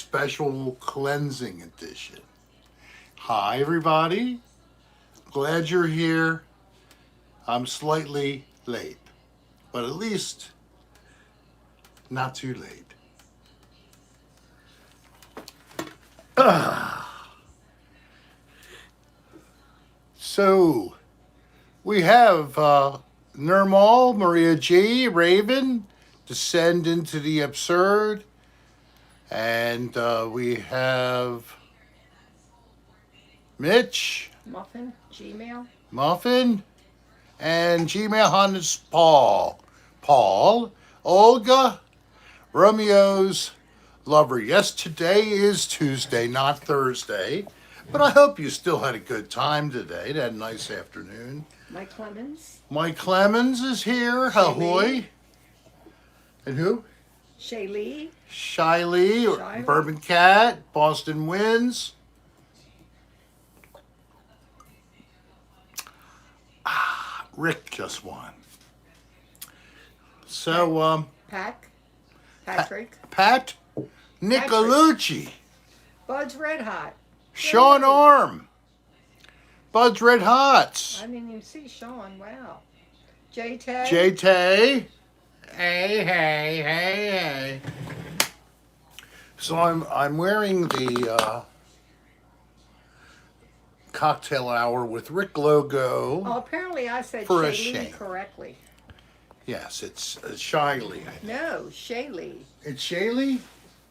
special cleansing edition. Hi, everybody. Glad you're here. I'm slightly late, but at least not too late. So, we have Nirmal, Maria G, Raven, Descend into the Absurd, and we have Mitch, Muffin, and Gmail Hunter's Paul, Olga, Romeo's lover. Yes, today is Tuesday, not Thursday, but I hope you still had a good time today. Had a nice afternoon. Mike Clemens. Mike Clemens is here. Ahoy. And who? Shaylee. Shiley, Bourbon Cat, Boston Wins. Rick just won. So, Patrick. Pat Nicolucci, Bud's Red Hot. Sean Arm, Bud's Red Hots, I didn't even see Sean. Wow. J-Tay. J-Tay. Hey. So I'm wearing the cocktail hour with Rick logo. Oh, apparently I said For a Shaylee shame. correctly. Yes, it's Shiley. No, Shaylee. It's Shaylee?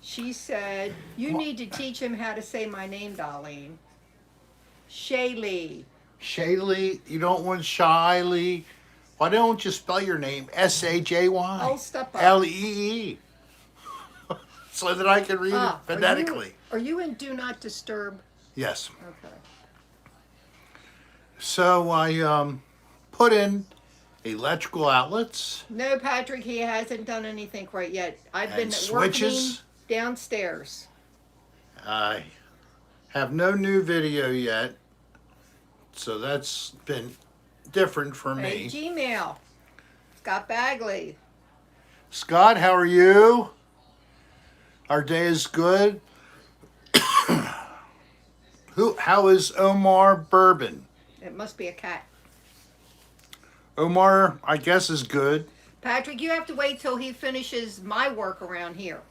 She said, you need to teach him how to say my name, Darlene. Shaylee. Shaylee? You don't want Shiley? Why don't you spell your name S-H-A-Y? Oh, step up. L-E-E. So that I can read it phonetically. Are you in Do Not Disturb? Yes. Okay. So I put in electrical outlets. No, Patrick, he hasn't done anything quite yet. I've been And working switches. downstairs. I have no new video yet. So that's been different for Hey, me. Gmail. Scott Bagley. Scott, how are you? Our day is good. How is Omar Bourbon? It must be a cat. Omar, I guess, is good. Patrick, you have to wait till he finishes my work around here.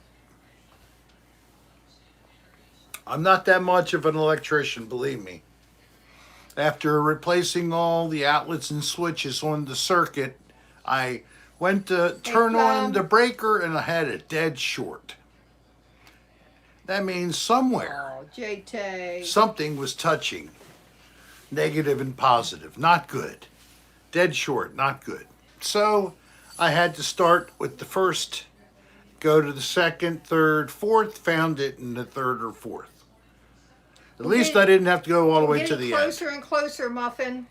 I'm not that much of an electrician, believe me. After replacing all the outlets and switches on the circuit, I went to turn on the breaker and I had a dead short. That means somewhere Oh, J-Tay. something was touching. Negative and positive. Not good. Dead short. Not good. So I had to start with the first, go to the second, third, fourth, found it in the third or fourth. At least I didn't have to go all the way to the end. Closer and closer, Muffin.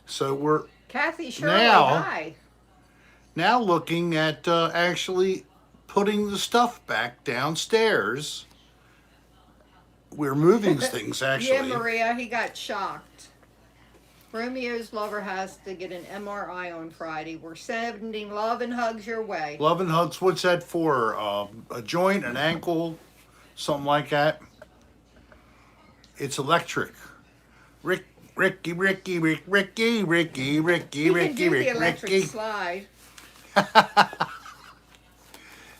So we're Kathy Shirley, Now- hi. now looking at actually putting the stuff back downstairs. We're moving things, actually. Yeah, Maria, he got shocked. Romeo's lover has to get an MRI on Friday. We're sending love and hugs your way. Love and hugs, what's that for? A joint, an ankle, something like that? It's electric. Ricky. You can do the electric slide.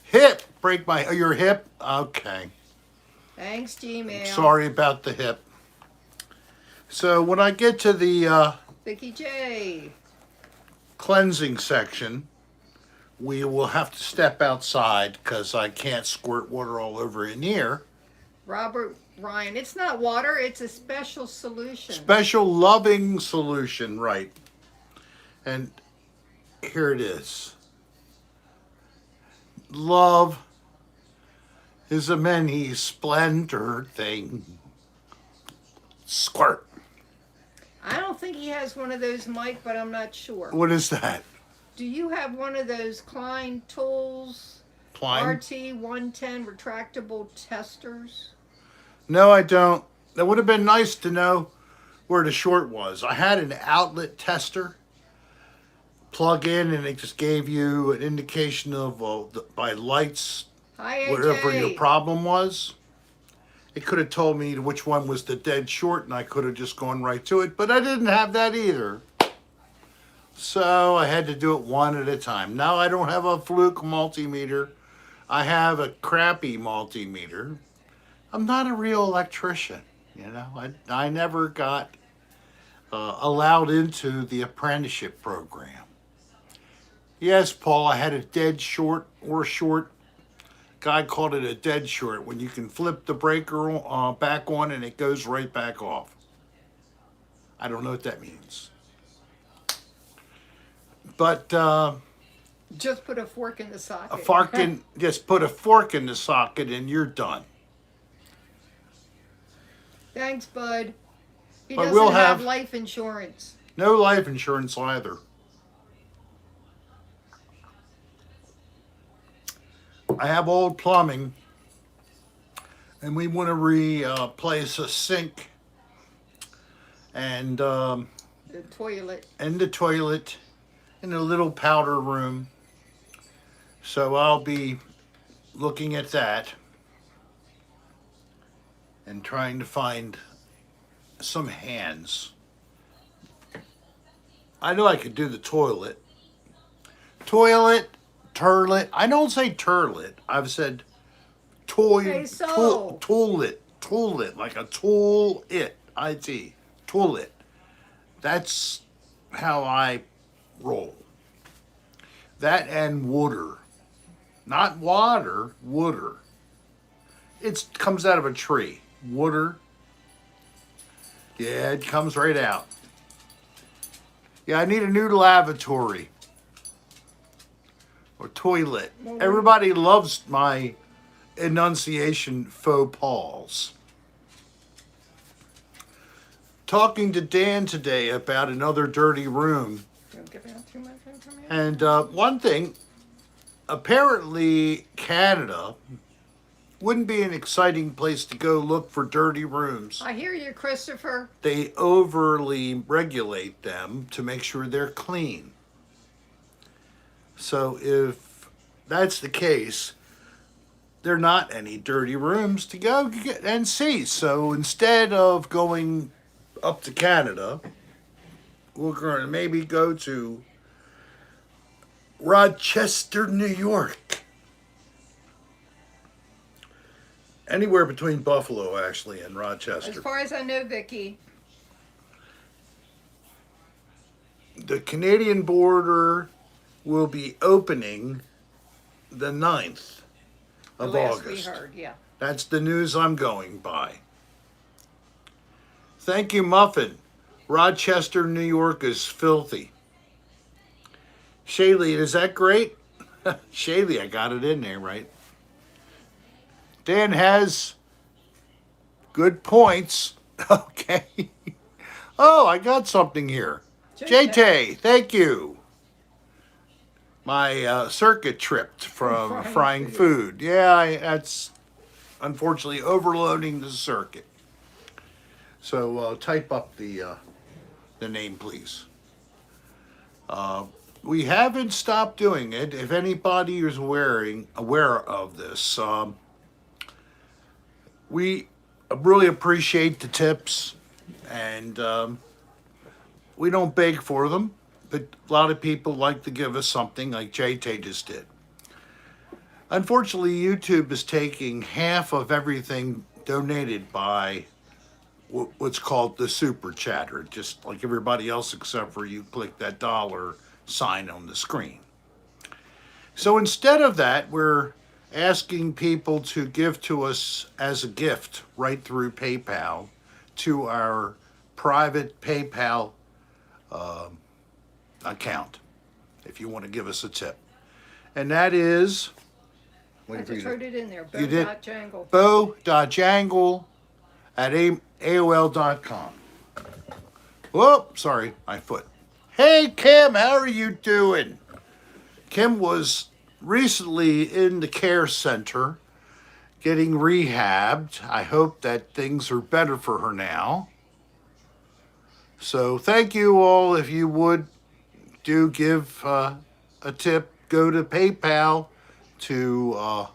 Hip, break my, your hip? Okay. Thanks, Gmail. Sorry about the hip. So when I get to the Vicky J. cleansing section, we will have to step outside because I can't squirt water all over in here. Robert Ryan. It's not water, it's a special solution. Special loving solution, right. And here it is. Love is a many splendor thing. Squirt. I don't think he has one of those, Mike, but I'm not sure. What is that? Do you have one of those Klein Tools Klein? RT110 retractable testers? No, I don't. That would have been nice to know where the short was. I had an outlet tester plug in, and it just gave you an indication of by lights Hi, AJ. wherever your problem was. It could have told me which one was the dead short, and I could have just gone right to it, but I didn't have that either. So I had to do it one at a time. Now I don't have a fluke multimeter. I have a crappy multimeter. I'm not a real electrician, you know. I never got allowed into the apprenticeship program. Yes, Paul, I had a dead short or short. Guy called it a dead short when you can flip the breaker back on and it goes right back off. I don't know what that means. But Just put a fork in the socket. just put a fork in the socket and you're done. Thanks, bud. He But doesn't we'll have have- life insurance. No life insurance either. I have old plumbing, and we want to replace a sink and The toilet. the toilet and a little powder room. So I'll be looking at that and trying to find some hands. I know I could do the toilet. Turlet. I don't say turlet. I've said Hey, so. toilet, like a tool it, IT, toilet. That's how I roll. That and water. Not water, water. It comes out of a tree. Water. Yeah, it comes right out. Yeah, I need a new lavatory. Or toilet. Everybody loves my enunciation faux pas. Talking to Dan today about another dirty room. Don't give out too much information. And one thing, apparently Canada wouldn't be an exciting place to go look for dirty rooms. I hear you, Christopher. They overly regulate them to make sure they're clean. So if that's the case, there are not any dirty rooms to go get and see. So instead of going up to Canada, we're going to maybe go to Rochester, New York. Anywhere between Buffalo, actually, and As Rochester. far as I know, Vicky, The Canadian border will be opening the 9th the of last August. we heard, yeah. That's the news I'm going by. Thank you, Muffin. Rochester, New York is filthy. Shaylee, is that great? Shaylee, I got it in there, right? Dan has good points. Okay. Oh, I got something here. JT, thank you. My circuit tripped from frying food. Yeah, that's unfortunately overloading the circuit. So type up the name, please. We haven't stopped doing it. If anybody is aware of this, we really appreciate the tips, and we don't beg for them, but a lot of people like to give us something, like JT just did. Unfortunately, YouTube is taking half of everything donated by what's called the super chatter, just like everybody else except for you click that dollar sign on the screen. So instead of that, we're asking people to give to us as a gift right through PayPal to our private PayPal account, if you want to give us a tip. And that is, I just wrote it in there. You did? Jangle. bo.jangle@aol.com. Whoop, sorry, my foot. Hey, Kim, how are you doing? Kim was recently in the care center getting rehabbed. I hope that things are better for her now. So thank you all. If you would give a tip, go to PayPal to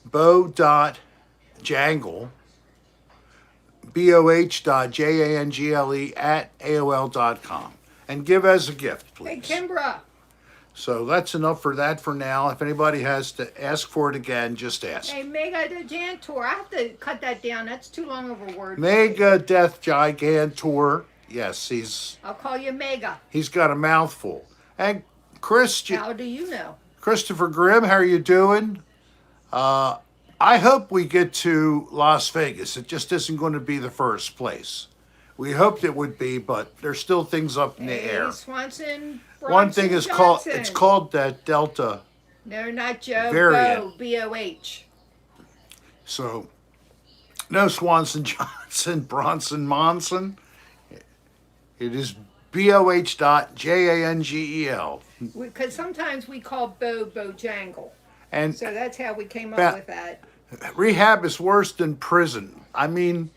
bo.jangle, boh.jangle at AOL.com. And give as a gift, Hey, please. Kimbra. So that's enough for that for now. If anybody has to ask for it again, just ask. Hey, Mega the Jantor. I have to cut that down. That's too long of a word. for me. Mega Death Gigantor. Yes, I'll call you Mega. he's got a mouthful. And How do you know? Christopher Grimm, how are you doing? I hope we get to Las Vegas. It just isn't going to be the first place. We hoped it would be, but there's still things up in the Hey, air. Swanson. One thing is Johnson. it's called that Delta. No, not Joe. Variant. B-O-H. So, no Swanson Johnson, Bronson Monson. It is BOH.JANGEL. Because sometimes we call Bojangle. And So that's how we came up with that. rehab is worse than prison. I mean,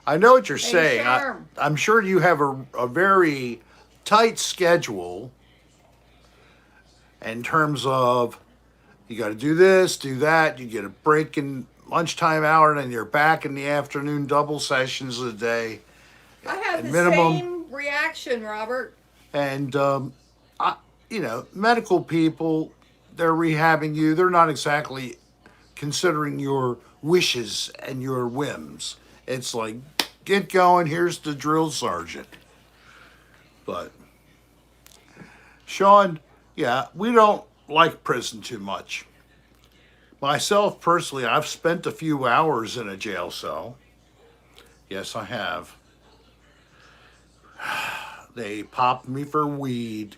I know what you're saying. Sherm. I'm sure you have a very tight schedule in terms of you got to do this, do that. You get a break in lunchtime hour, and then you're back in the afternoon, double sessions a day. I have the minimum- same reaction, Robert. And, medical people, they're rehabbing you. They're not exactly considering your wishes and your whims. It's like, get going, here's the drill sergeant. But, Sean, yeah, we don't like prison too much. Myself, personally, I've spent a few hours in a jail cell. Yes, I have. They popped me for weed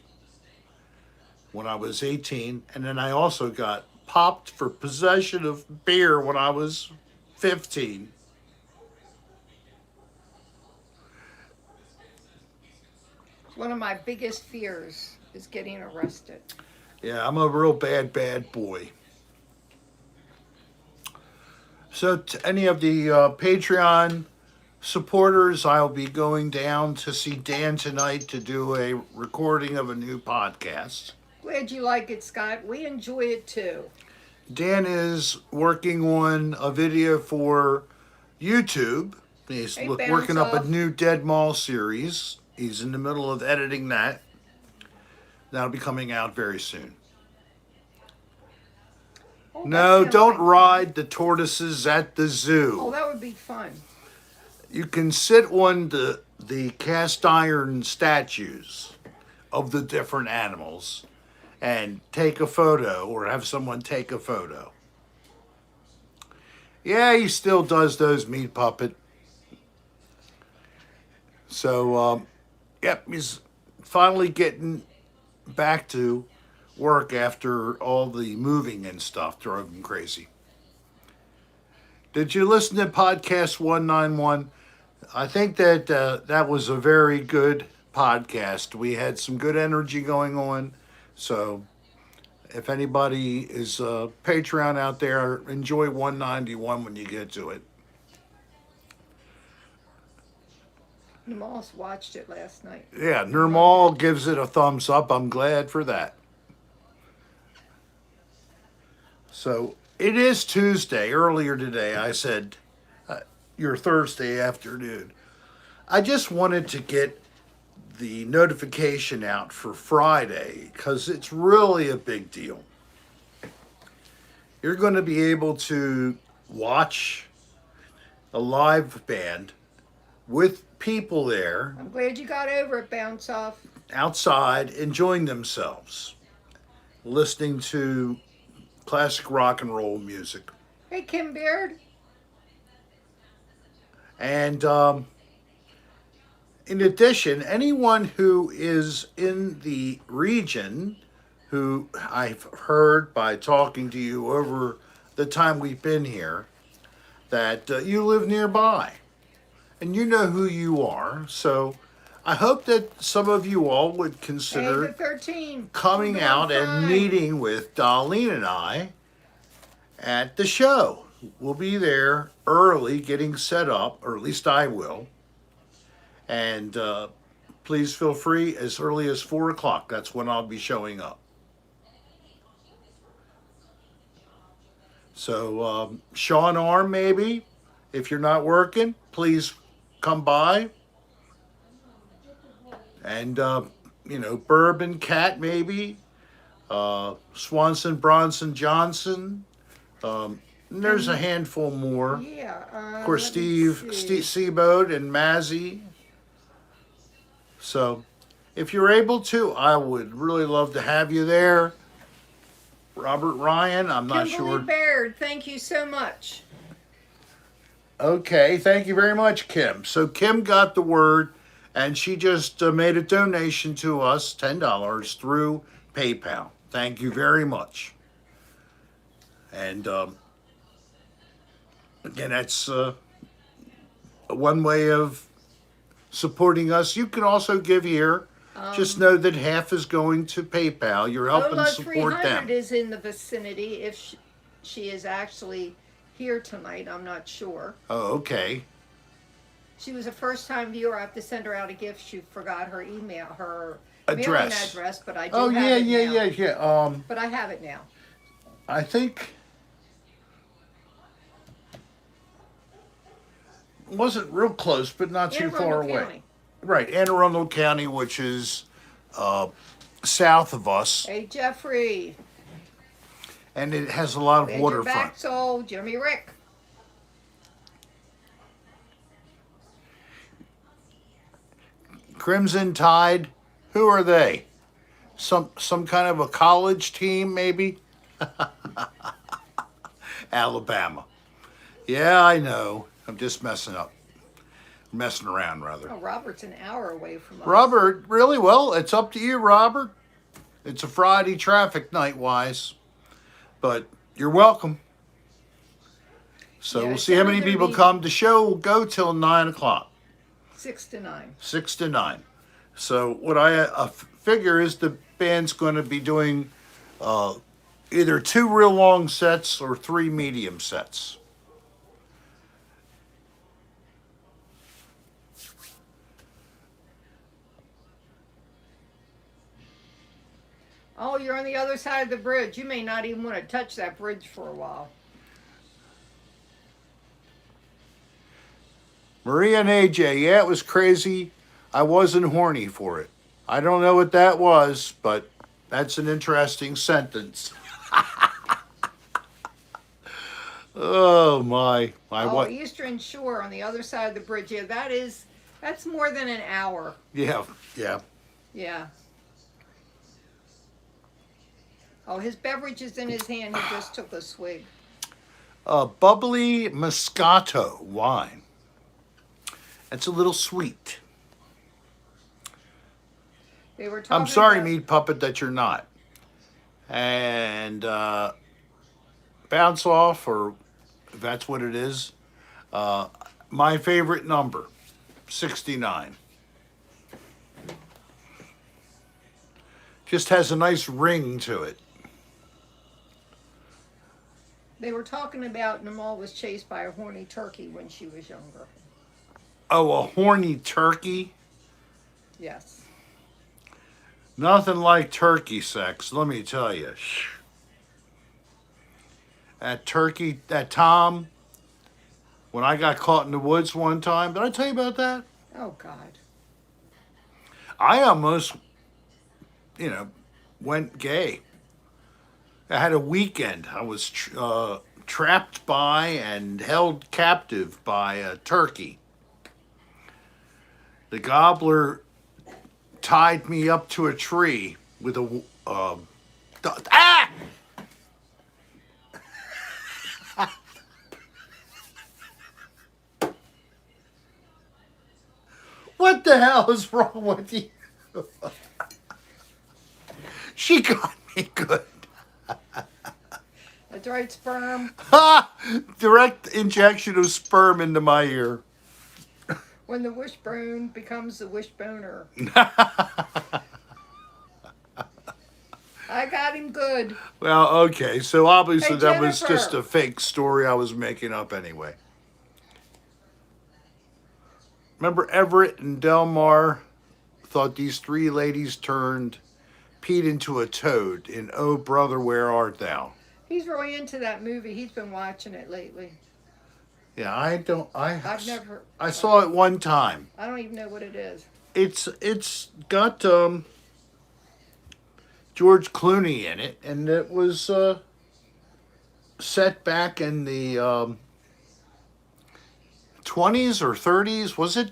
when I was 18, and then I also got popped for possession of beer when I was 15. One of my biggest fears is getting arrested. Yeah, I'm a real bad boy. So to any of the Patreon supporters, I'll be going down to see Dan tonight to do a recording of a new podcast. Glad you like it, Scott. We enjoy it too. Dan is working on a video for YouTube. He's Hey, working up bounce a new Dead Mall series. He's in the middle of editing that. That'll be coming out very soon. Oh, that No, sounds don't like ride the tortoises at the fun. Oh, zoo. that would be fun. You can sit on the cast iron statues of the different animals and take a photo or have someone take a photo. Yeah, he still does those meat puppet. So, yep, he's finally getting back to work after all the moving and stuff drove him crazy. Did you listen to podcast 191? I think that that was a very good podcast. We had some good energy going on. So if anybody is a Patreon out there, enjoy 191 when you get to it. The Moss watched it last night. Yeah, Nirmal gives it a thumbs up. I'm glad for that. So it is Tuesday. Earlier today, I said your Thursday afternoon. I just wanted to get the notification out for Friday because it's really a big deal. You're going to be able to watch a live band with people there I'm glad you got over it, Bounce Off. outside enjoying themselves, listening to classic rock and roll music. Hey, Kim Beard. And in addition, anyone who is in the region, who I've heard by talking to you over the time we've been here, that you live nearby and you know who you are. So I hope that some of you all would Hey, consider the 13. coming We're doing out and fine. meeting with Darlene and I at the show. We'll be there early getting set up, or at least I will. And please feel free as early as 4 o'clock. That's when I'll be showing up. So, Sean Arm, maybe, if you're not working, please come by. And, Bourbon Cat, maybe. Swanson, Bronson, Johnson. And there's a handful more. Yeah. Of course, Let me Steve see. Seaboat and Mazzy. So, if you're able to, I would really love to have you there. Robert Ryan, I'm not Kimberly sure. Baird, thank you so much. Okay, thank you very much, Kim. So, Kim got the word, and she just made a donation to us, $10, through PayPal. Thank you very much. And again, that's one way of supporting us. You can also give here. Just know that half is going to PayPal. You're helping Lola support 300 them. is in the vicinity. If she is actually here tonight, I'm not sure. Oh, okay. She was a first-time viewer. I have to send her out a gift. She forgot her email, her mailing Address. address, but I do Oh, have it now. yeah. But I have it now. I think it wasn't real close, but not too Anne far Arundel away. County. Right, Anne Arundel County, which is south of us, Hey, Jeffrey. and it has a lot of Major waterfront. Baxel, Jimmy Rick. Crimson Tide, who are they? Some kind of a college team, maybe? Alabama. Yeah, I know. I'm just messing around, rather. Oh, Robert's an hour away from us. Robert, really? Well, it's up to you, Robert. It's a Friday traffic night wise, but you're welcome. So Yeah, we'll it's see how only many gonna people be- come. The show will go till 9 o'clock, 6 to 9. 6 to 9. So what I figure is the band's going to be doing either 2 real long sets or 3 medium sets. Oh, you're on the other side of the bridge. You may not even want to touch that bridge for a while. Maria and AJ, yeah, it was crazy. I wasn't horny for it. I don't know what that was, but that's an interesting sentence. Oh my what? Eastern Shore on the other side of the bridge. Yeah, that's more than an hour. Yeah. Yeah. Oh, his beverage is in his hand. He just took a swig. Bubbly Moscato wine. It's a little sweet. They were talking I'm sorry, about, Meat Puppet, that you're not. And bounce off, or if that's what it is. My favorite number, 69. Just has a nice ring to it. They were talking about Namal was chased by a horny turkey when she was younger. Oh, a horny turkey? Yes. Nothing like turkey sex, let me tell you. That Tom, when I got caught in the woods one time, did I tell you about that? Oh, God. I almost, went gay. I had a weekend. I was trapped by and held captive by a turkey. The gobbler tied me up to a tree with a ah! What the hell is wrong with you? She got me good. That's right, sperm. Ha! Direct injection of sperm into my ear. When the wishbone becomes the wishboner. I got him good. Well, okay, so obviously Hey, that was Jennifer. just a fake story I was making up anyway. Remember Everett and Delmar thought these 3 ladies turned Pete into a toad in Oh Brother, Where Art Thou? He's really into that movie. He's been watching it lately. Yeah, I don't. I've never. I saw it one time. I don't even know what it is. It's got George Clooney in it, and it was set back in the 20s or 30s. Was it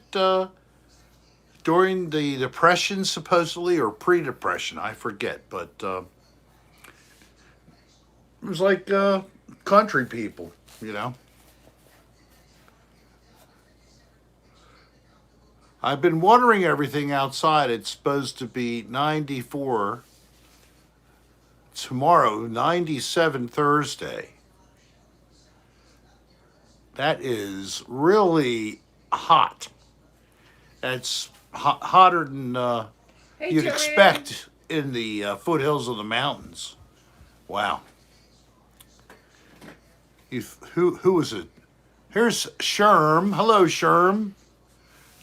during the Depression, supposedly, or pre-Depression? I forget, but it was like country people, you know. I've been watering everything outside. It's supposed to be 94 tomorrow, 97 Thursday. That is really hot. That's hotter than Hey, you'd Joanne. expect in the foothills of the mountains. Wow. Who is it? Here's Sherm. Hello, Sherm.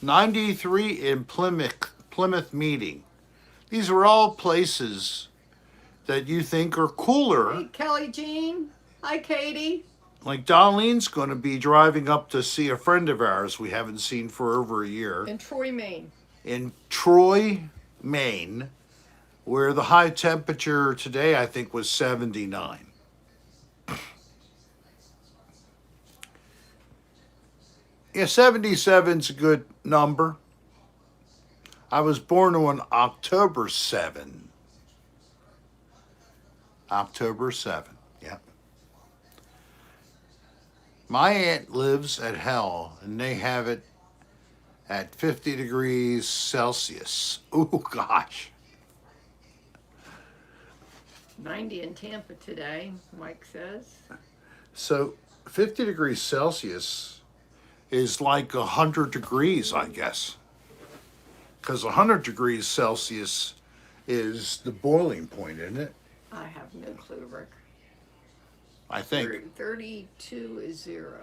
93 in Plymouth Meeting. These are all places that you think are cooler. Hey, Kelly Jean. Hi, Katie. Like Darlene's going to be driving up to see a friend of ours we haven't seen for over a year. In Troy, Maine. In Troy, Maine, where the high temperature today I think was 79. Yeah, 77's a good number. I was born on October 7. October 7, yeah. My aunt lives at Hell, and they have it at 50 degrees Celsius. Oh, gosh. 90 in Tampa today, Mike says. So 50 degrees Celsius is like 100 degrees, I guess. Because 100 degrees Celsius is the boiling point, isn't it? I have no clue, Rick. I think. 32 is 0.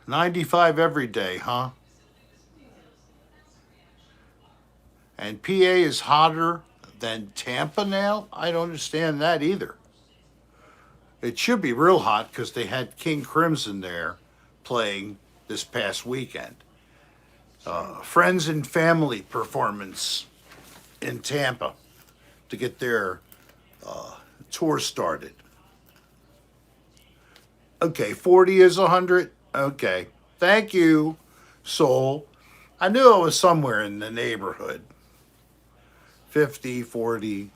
95 every day, huh? And PA is hotter than Tampa now? I don't understand that either. It should be real hot because they had King Crimson there playing this past weekend. Friends and family performance in Tampa to get their tour started. Okay, 40 is 100. Okay, thank you, Soul. I knew I was somewhere in the neighborhood. 50, 40.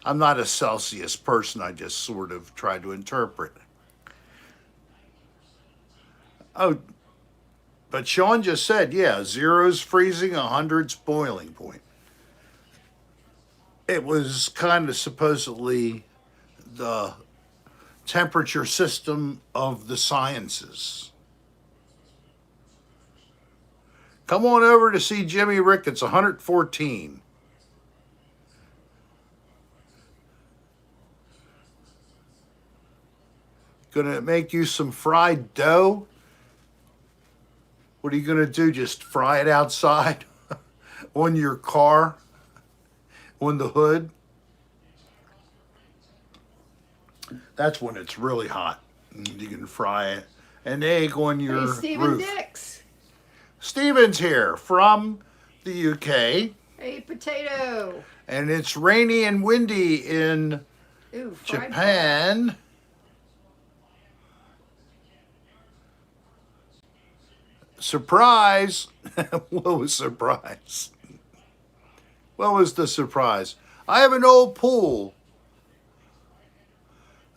I'm not a Celsius person. I just sort of try to interpret. Oh, but Sean just said, yeah, 0's freezing, 100's boiling point. It was kind of supposedly the temperature system of the sciences. Come on over to see Jimmy Rick. It's 114. Gonna make you some fried dough. What are you gonna do? Just fry it outside on your car, on the hood? That's when it's really hot. You can fry an egg on your Hey, Stephen roof. Dix. Steven's here from the UK, Hey, Potato. and it's rainy and windy in Ooh, fried Japan. Surprise! What was surprise? What was the surprise? I have an old pool,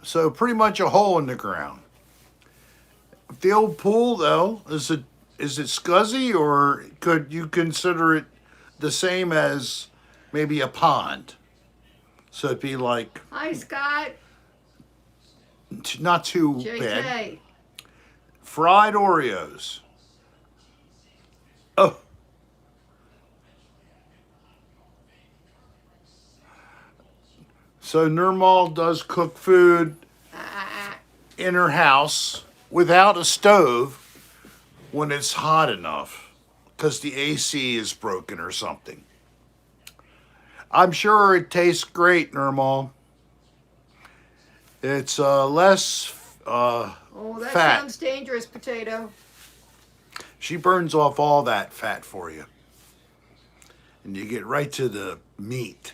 so pretty much a hole in the ground. The old pool, though, is it scuzzy, or could you consider it the same as maybe a pond? So it'd be like Hi, Scott. not too bad. JK. Fried Oreos. Oh. So Nirmal does cook food in her house without a stove when it's hot enough because the AC is broken or something. I'm sure it tastes great, Nirmal. It's less Oh, that fat. sounds dangerous, potato. She burns off all that fat for you. And you get right to the meat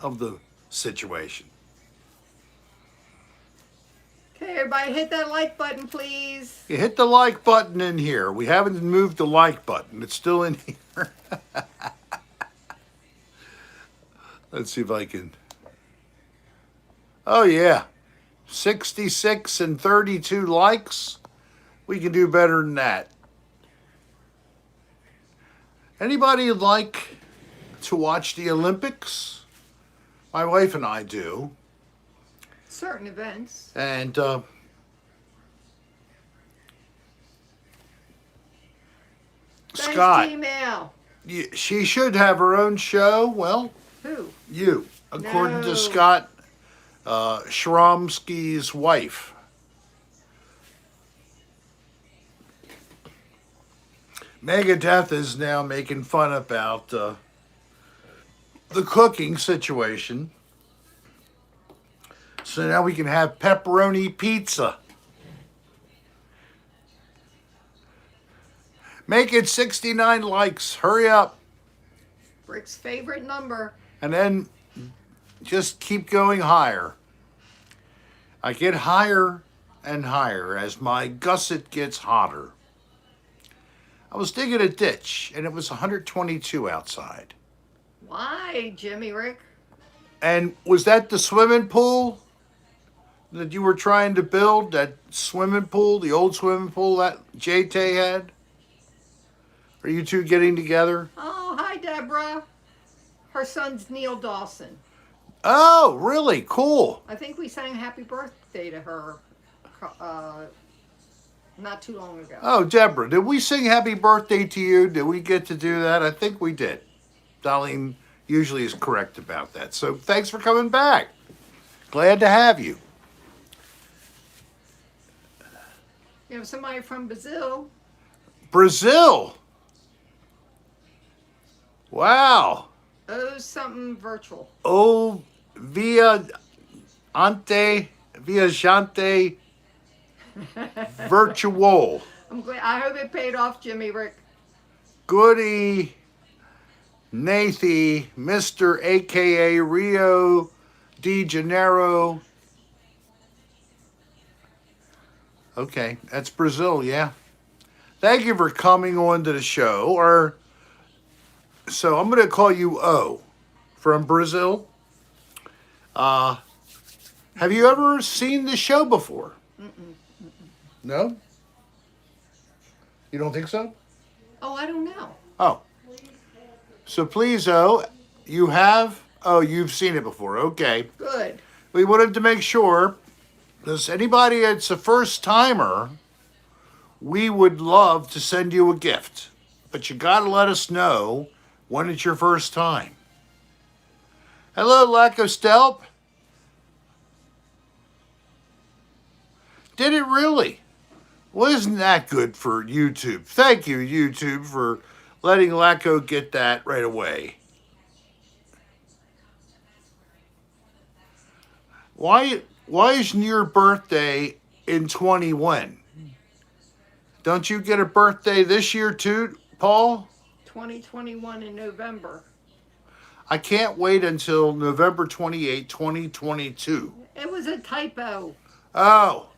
of the situation. Okay, everybody hit that like button, please. You hit the like button in here. We haven't moved the like button. It's still in here. Let's see if I can. Oh, yeah. 66 and 32 likes. We can do better than that. Anybody like to watch the Olympics? My wife and I do. Certain events. And Best Scott, email. she should have her own show. Well, Who? you, according No. to Scott Schramsky's wife. Megadeth is now making fun about the cooking situation. So now we can have pepperoni pizza. Make it 69 likes. Hurry up. Rick's favorite number. And then just keep going higher. I get higher and higher as my gusset gets hotter. I was digging a ditch and it was 122 outside. Why, Jimmy Rick? And was that the swimming pool that you were trying to build? That swimming pool, the old swimming pool that JT had? Are you two getting together? Oh, hi, Deborah. Her son's Neil Dawson. Oh, really? Cool. I think we sang happy birthday to her not too long ago. Oh, Deborah, did we sing happy birthday to you? Did we get to do that? I think we did. Darlene usually is correct about that. So thanks for coming back. Glad to have you. You have somebody from Brazil. Brazil. Wow. Oh, something virtual. Oh, viajante virtual. I'm glad. I hope it paid off, Jimmy Rick. Goody Nathy, Mr. AKA Rio de Janeiro. Okay, that's Brazil, yeah. Thank you for coming on to the show. So I'm going to call you O from Brazil. Have you ever seen the show before? No? You don't think so? Oh, I don't know. Oh. So please, O, you have? Oh, you've seen it before. Okay. Good. We wanted to make sure, because anybody that's a first timer, we would love to send you a gift. But you got to let us know when it's your first time. Hello, Laco Stelp. Did it really? Well, isn't that good for YouTube? Thank you, YouTube, for letting Laco get that right away. Why isn't your birthday in 21? Don't you get a birthday this year too, Paul? 2021 in November. I can't wait until November 28, 2022. It was a typo. Oh,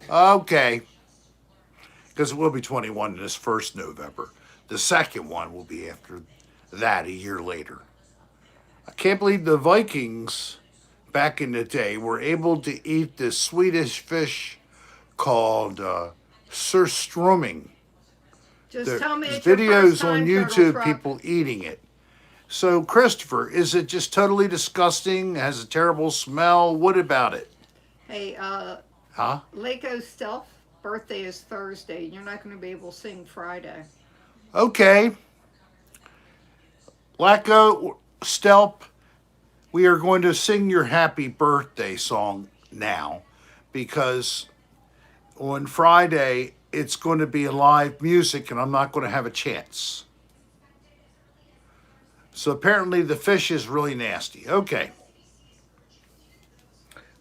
okay. Because it will be 21 this first November. The second one will be after that, a year later. I can't believe the Vikings back in the day were able to eat this Swedish fish called surströmming. Just tell me There's it's your first videos on time, Turtle YouTube, Truck. people eating it. So, Christopher, is it just totally disgusting? Has a terrible smell? What about it? Hey, Huh? Laco Stealth birthday is Thursday. You're not going to be able to sing Friday. Okay. Laco, Stelp, we are going to sing your happy birthday song now because on Friday it's going to be live music and I'm not going to have a chance. So apparently the fish is really nasty. Okay.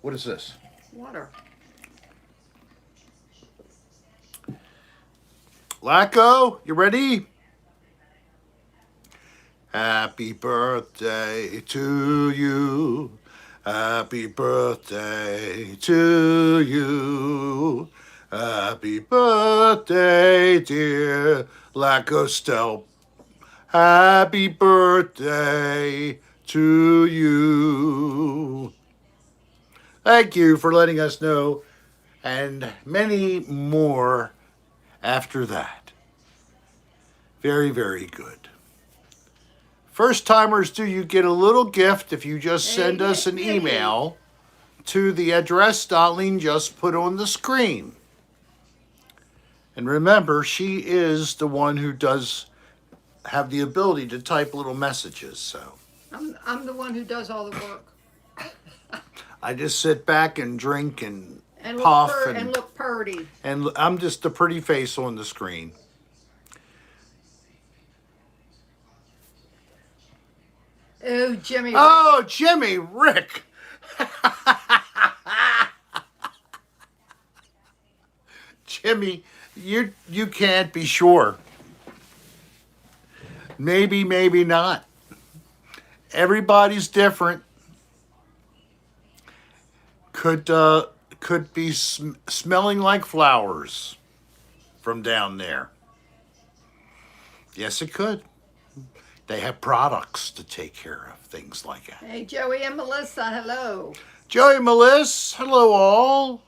What is this? Water. Lacko, you ready? Happy birthday to you. Happy birthday to you. Happy birthday, dear Lacko Stelp. Happy birthday to you. Thank you for letting us know, and many more after that. Very, very good. First timers, do you get a little gift if you just send us an email to the address Darlene just put on the screen. And remember, she is the one who does have the ability to type little messages, so. I'm the one who does all the work. I just sit back and drink and And puff and look purty. and I'm just the pretty face on the screen. Oh, Jimmy. Oh, Jimmy Rick. Jimmy, you can't be sure. Maybe, maybe not. Everybody's different. Could be smelling like flowers from down there. Yes, it could. They have products to take care of things like that. Hey, Joey and Melissa, hello. Joey, Melissa, hello all.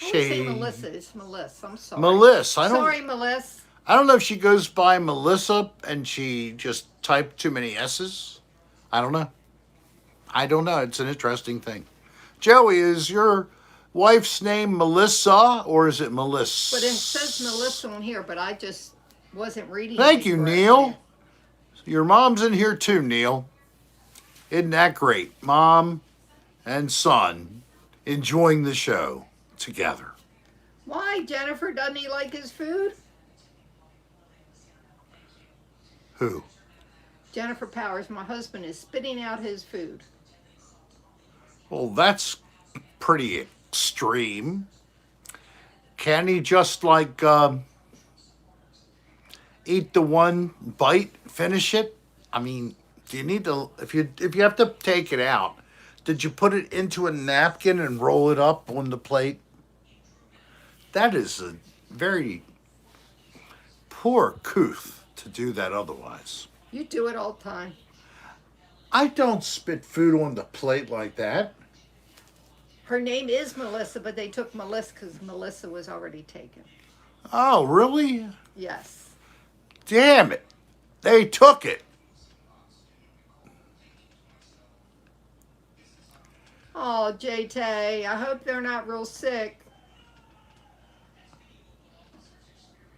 I always say Melissa. It's Melissa. I'm sorry. Melissa. Sorry, Melissa. I don't know if she goes by Melissa and she just typed too many S's. I don't know. It's an interesting thing. Joey, is your wife's name Melissa or is it Melissa? But it says Melissa on here, but I just wasn't reading. Thank you, Neil. Your mom's in here too, Neil. Isn't that great? Mom and son enjoying the show together. Why, Jennifer? Doesn't he like his food? Who? Jennifer Powers, my husband, is spitting out his food. Well, that's pretty extreme. Can he just like eat the one bite, finish it? I mean, do you need to? If you have to take it out, did you put it into a napkin and roll it up on the plate? That is a very poor couth to do that otherwise. You do it all the time. I don't spit food on the plate like that. Her name is Melissa, but they took Melissa because Melissa was already taken. Oh, really? Yes. Damn it. They took it. Oh, J-Tay, I hope they're not real sick.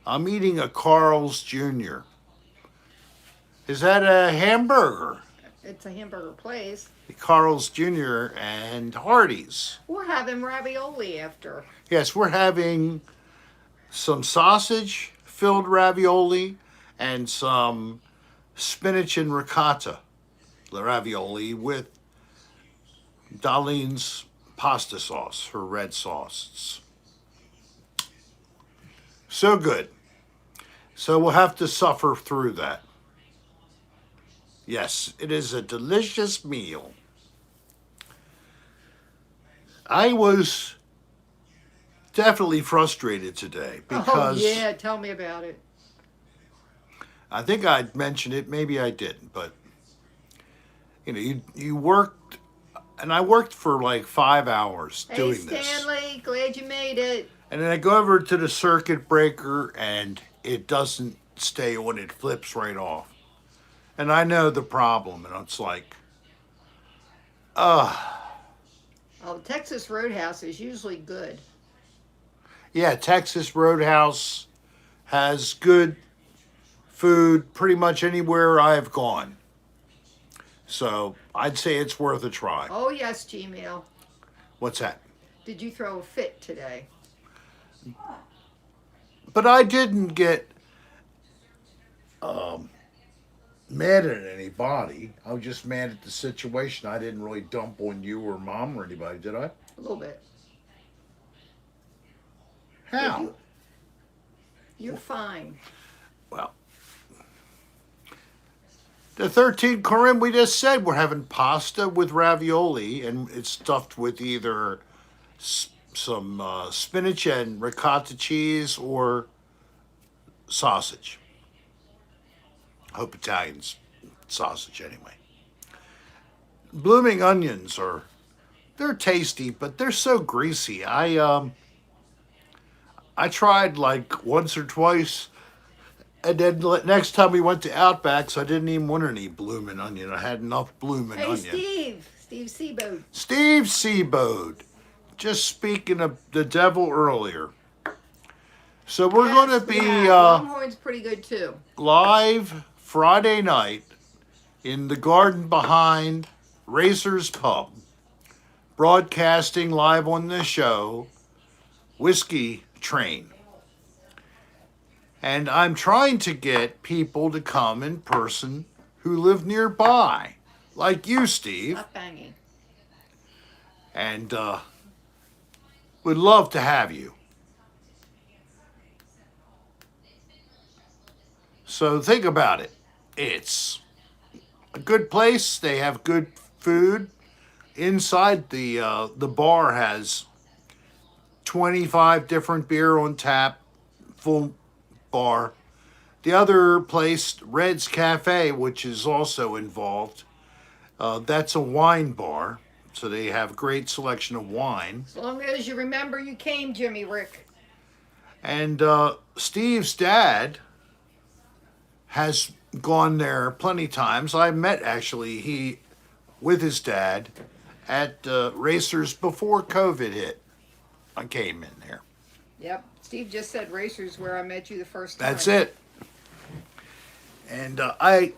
I'm eating a Carl's Jr. Is that a hamburger? It's a hamburger place. Carl's Jr. and Hardee's. We're having ravioli after. Yes, we're having some sausage-filled ravioli and some spinach and ricotta ravioli with Darlene's pasta sauce, her red sauce. So good. So we'll have to suffer through that. Yes, it is a delicious meal. I was definitely frustrated today because... Oh, yeah, tell me about it. I think I'd mentioned it, maybe I didn't, but... You know, you worked... And I worked for like 5 hours doing this. Hey, Stanley, glad you made it. And then I go over to the circuit breaker and it doesn't stay on, it flips right off. And I know the problem, and it's like, Oh, Texas Roadhouse is usually good. Yeah, Texas Roadhouse has good food pretty much anywhere I've gone. So I'd say it's worth a try. Oh, yes, Gmail. What's that? Did you throw a fit today? But I didn't get mad at anybody. I was just mad at the situation. I didn't really dump on you or Mom or anybody, did I? A little bit. How? You're fine. Well, the 13 Corinne, we just said we're having pasta with ravioli, and it's stuffed with either some spinach and ricotta cheese or sausage. Hope Italians sausage anyway. Blooming onions they're tasty, but they're so greasy. I tried like once or twice, and then next time we went to Outbacks, I didn't even want any blooming onion. I had enough blooming Hey, onion. Steve Seaboat. Steve Seaboat, just speaking of the devil earlier. So we're going to be Longhorn's pretty good too. live Friday night in the garden behind Racer's Pub, broadcasting live on the show, Whiskey Train. And I'm trying to get people to come in person who live nearby, like you, Steve. Not banging. And would love to have you. So think about it. It's a good place. They have good food. Inside the bar has 25 different beer on tap, full bar. The other place, Red's Cafe, which is also involved, that's a wine bar. So they have great selection of wine. As long as you remember you came, Jimmy Rick. And Steve's dad has gone there plenty times. I met he with his dad at Racers before COVID hit. I came in there. Yep. Steve just said Racers where I met you the first time. That's it. And I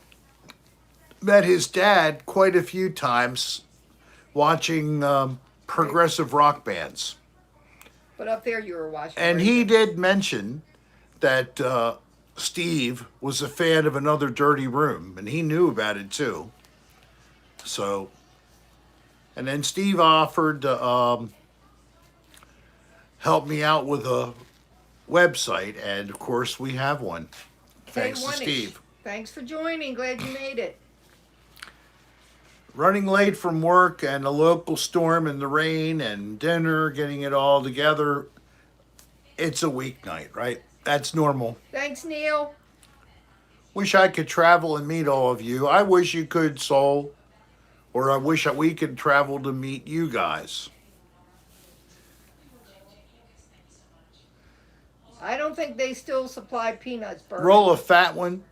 met his dad quite a few times watching progressive rock bands. But up there you were watching. And he did mention that Steve was a fan of Another Dirty Room, and he knew about it too. So, and then Steve offered to help me out with a website, and of course we have one. Thanks to Steve. Thanks for joining. Glad you made it. Running late from work and a local storm and the rain and dinner, getting it all together. It's a weeknight, right? That's normal. Thanks, Neil. Wish I could travel and meet all of you. I wish you could, Soul. Or I wish that we could travel to meet you guys. I don't think they still supply peanuts, Bert. Roll a fat one.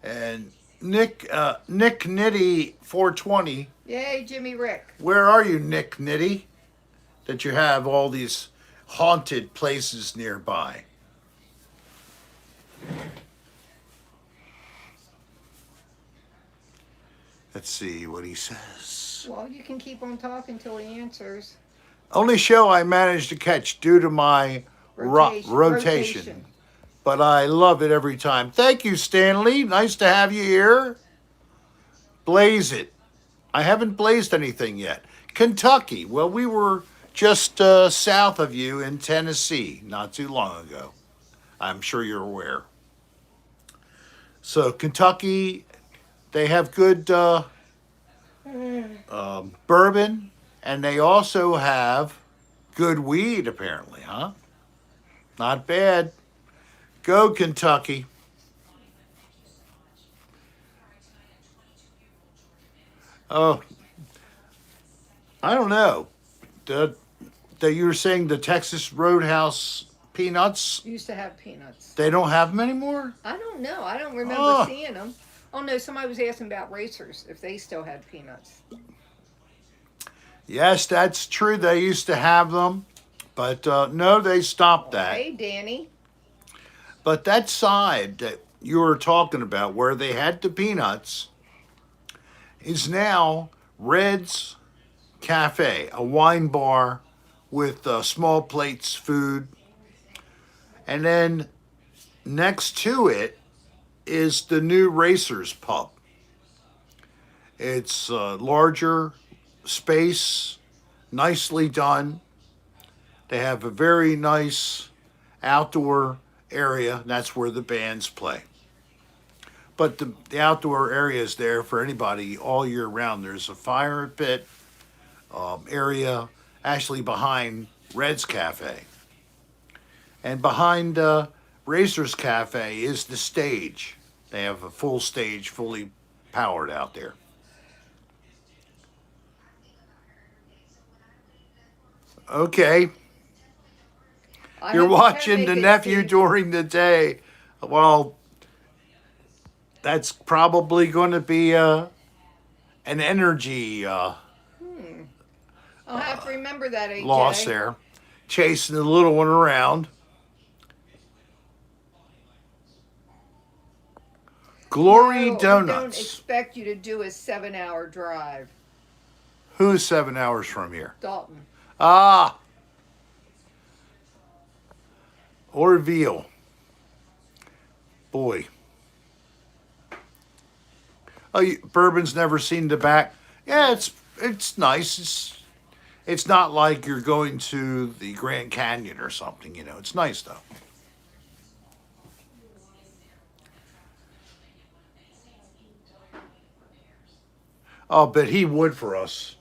And Nick Nitty 420. Yay, Jimmy Rick. Where are you, Nick Nitty? That you have all these haunted places nearby. Let's see what he says. Well, you can keep on talking till he answers. Only show I managed to catch due to my rotation. But I love it every time. Thank you, Stanley. Nice to have you here. Blaze it. I haven't blazed anything yet. Kentucky. Well, we were just south of you in Tennessee not too long ago. I'm sure you're aware. So Kentucky, they have good bourbon, and they also have good weed, apparently, huh? Not bad. Go Kentucky. Oh, I don't know. You were saying the Texas Roadhouse peanuts, Used to have peanuts. they don't have them anymore? I don't know. I don't remember Oh. seeing them. Oh, no, somebody was asking about Racers, if they still had peanuts. Yes, that's true. They used to have them, but no, they stopped that. Hey, Danny. But that side that you were talking about where they had the peanuts is now Red's Cafe, a wine bar with small plates, food. And then next to it is the new Racers Pub. It's larger space, nicely done. They have a very nice outdoor area. And that's where the bands play. But the outdoor area is there for anybody all year round. There's a fire pit area actually behind Red's Cafe. And behind Racers Cafe is the stage. They have a full stage, fully powered out there. Okay, I you're hope you can watching make the it, nephew Steve. during the day. Well, that's probably going to be an energy I'll have to remember that, AJ. loss there. Chasing the little one around. Glory No, we don't Donuts. expect you to do a 7-hour drive, Who's 7 hours from here? Dalton. Ah, Orville. Boy. Oh, bourbon's never seen the back. Yeah, it's nice. It's not like you're going to the Grand Canyon or something, you know. It's nice though. Oh, but he would for us.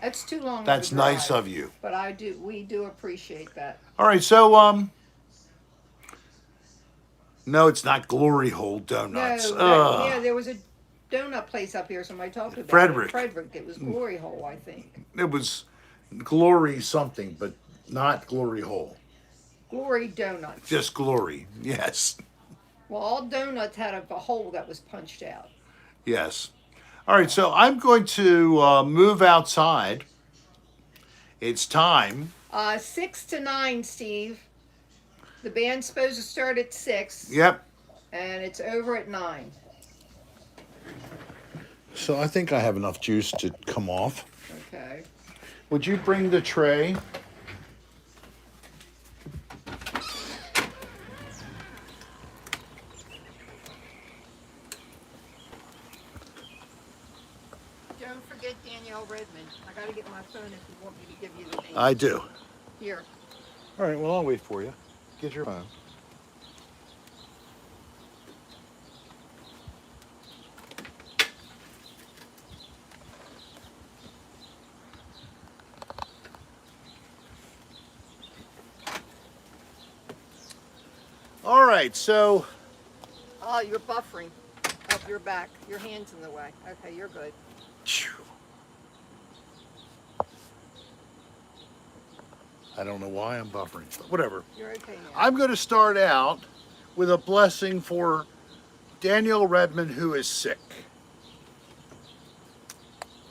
That's too long. That's of a drive, nice of you. But we do appreciate that. All right, so no, it's not Glory Hole Donuts. No, yeah, there was a donut place up here. Somebody talked about Frederick. it. Frederick. It was Glory Hole, I think. It was Glory something, but not Glory Hole. Glory Donuts. Just Glory. Yes. Well, all donuts had a hole that was punched out. Yes. All right, so I'm going to move outside. It's time. 6 to 9, Steve. The band's supposed to start at 6. Yep. And it's over at 9. So I think I have enough juice to come off. Okay. Would you bring the tray? Don't forget Danielle Redmond. I gotta get my phone if you want me to give you the name. I do. Here. All right, well, I'll wait for you. Get your phone. All right, so Oh, you're buffering. Up your back. Your hand's in the way. Okay, you're good. I don't know why I'm buffering, but whatever. You're okay now. I'm going to start out with a blessing for Danielle Redmond, who is sick.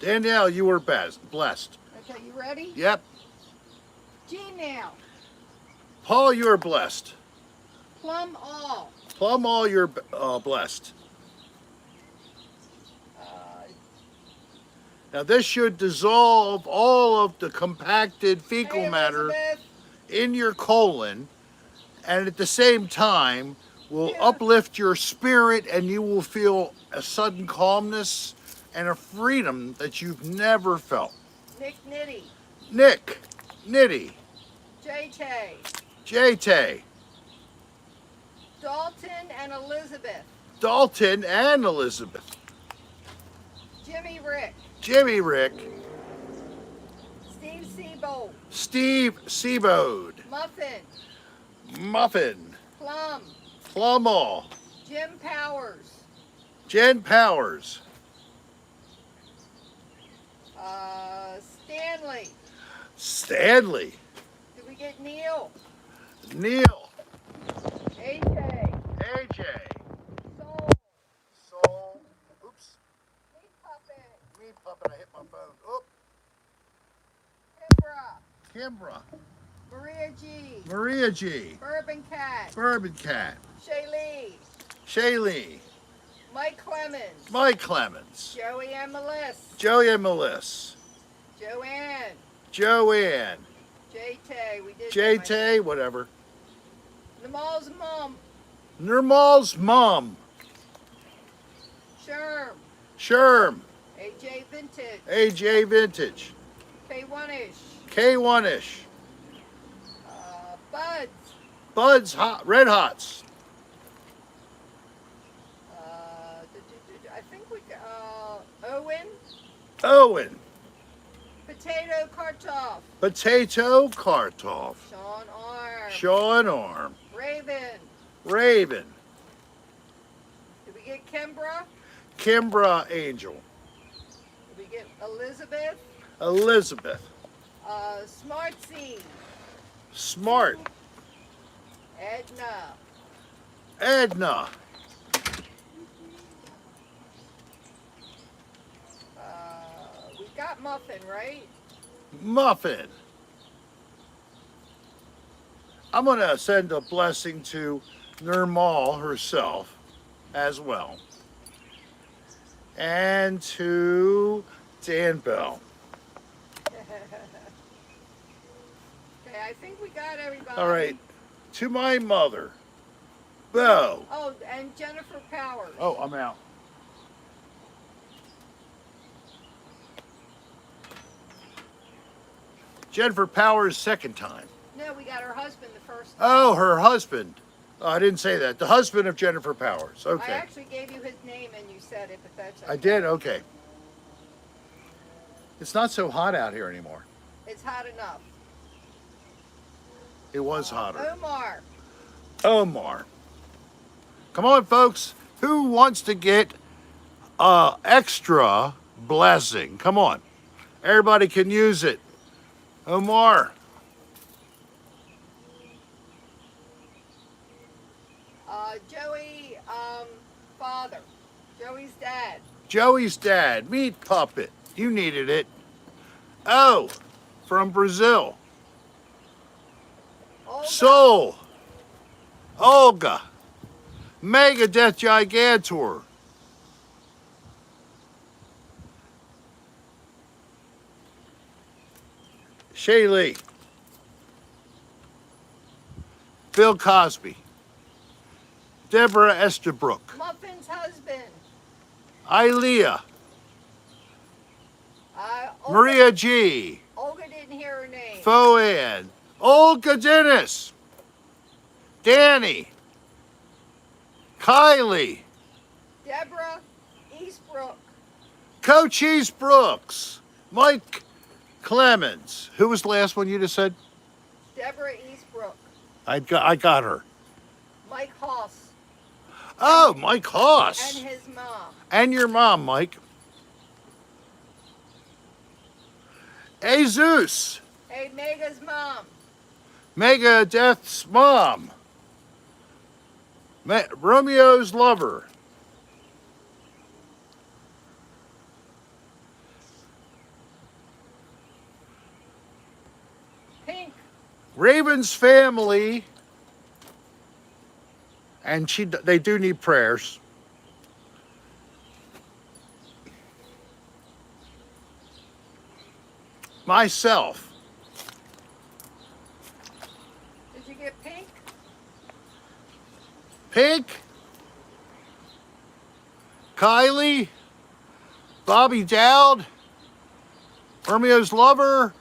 Danielle, you are blessed. Okay, you ready? Yep. G now. Paul, you are blessed. Plum all. Plum, all you're blessed. Now this should dissolve all of the compacted fecal Hey, matter Elizabeth. in your colon, and at the same time will Yeah. uplift your spirit, and you will feel a sudden calmness and a freedom that you've never felt. Nick Nitty. Nick, Nitty, JT. JT, Dalton and Elizabeth. Dalton and Elizabeth, Jimmy Rick. Jimmy Rick, Steve Seabold. Steve Seabode, Muffin. Muffin, Plum. Plumall, Jim Powers. Jen Powers, Stanley. Stanley, Did we get Neil? Neil, AJ. AJ, Soul. Soul, oops, Meat Puppet. me puppet, I hit my phone, oop, Kimbra. Kimbra, Maria G. Maria G, Bourbon Cat. Bourbon Cat, Shaylee. Shaylee, Mike Clemens. Mike Clemens, Joey and Melissa. Joey and Melissa, Joanne. Joanne, JT. We did. JT, whatever, Namal's mom. Nirmal's mom, Sherm, AJ Vintage, AJ Vintage, K1ish, K1ish, Buds, Buds Hot, Red Hots, I think we Owen, Owen, Potato Kartoff, Potato Kartoff, Sean Arm, Sean Arm, Raven. Raven, Did we get Kimbra? Kimbra Angel, Did we get Elizabeth? Elizabeth, Smartsy, Smart, Edna, Edna, we got Muffin, right? Muffin. I'm going to send a blessing to Nirmal herself as well. And to Dan Bell. Okay, I think we got everybody. All right. To my mother, Bo. Oh, and Jennifer Powers. Oh, I'm out. Jennifer Powers, second time. No, we got her husband the first time. Oh, her husband. Oh, I didn't say that. The husband of Jennifer Powers. I Okay. actually gave you his name and you said it, but that's okay. I did? Okay. It's not so hot out here anymore. It's hot enough. It was hotter. Omar. Omar. Come on, folks. Who wants to get extra blessing? Come on. Everybody can use it. Omar. Joey, father. Joey's dad. Joey's dad. Meat puppet. You needed it. Oh, from Brazil. Olga. Soul. Olga. Megadeth Gigantor. Shaylee. Bill Cosby. Deborah Estabrook. Muffin's husband. Ilea. Olga, Maria G. Olga didn't hear her name. Foann. Olga Dennis. Danny. Kylie. Deborah Eastbrook. Coach East Brooks. Mike Clemens. Who was the last one you just said? Deborah Eastbrook. I got her. Mike Hoss. Oh, Mike Hoss. And his mom. And your mom, Mike. Hey, Zeus. Hey, Mega's mom. Megadeth's mom. Romeo's lover. Pink. Raven's family. And they do need prayers. Myself. Did you get Pink? Pink. Kylie. Bobby Dowd. Romeo's lover.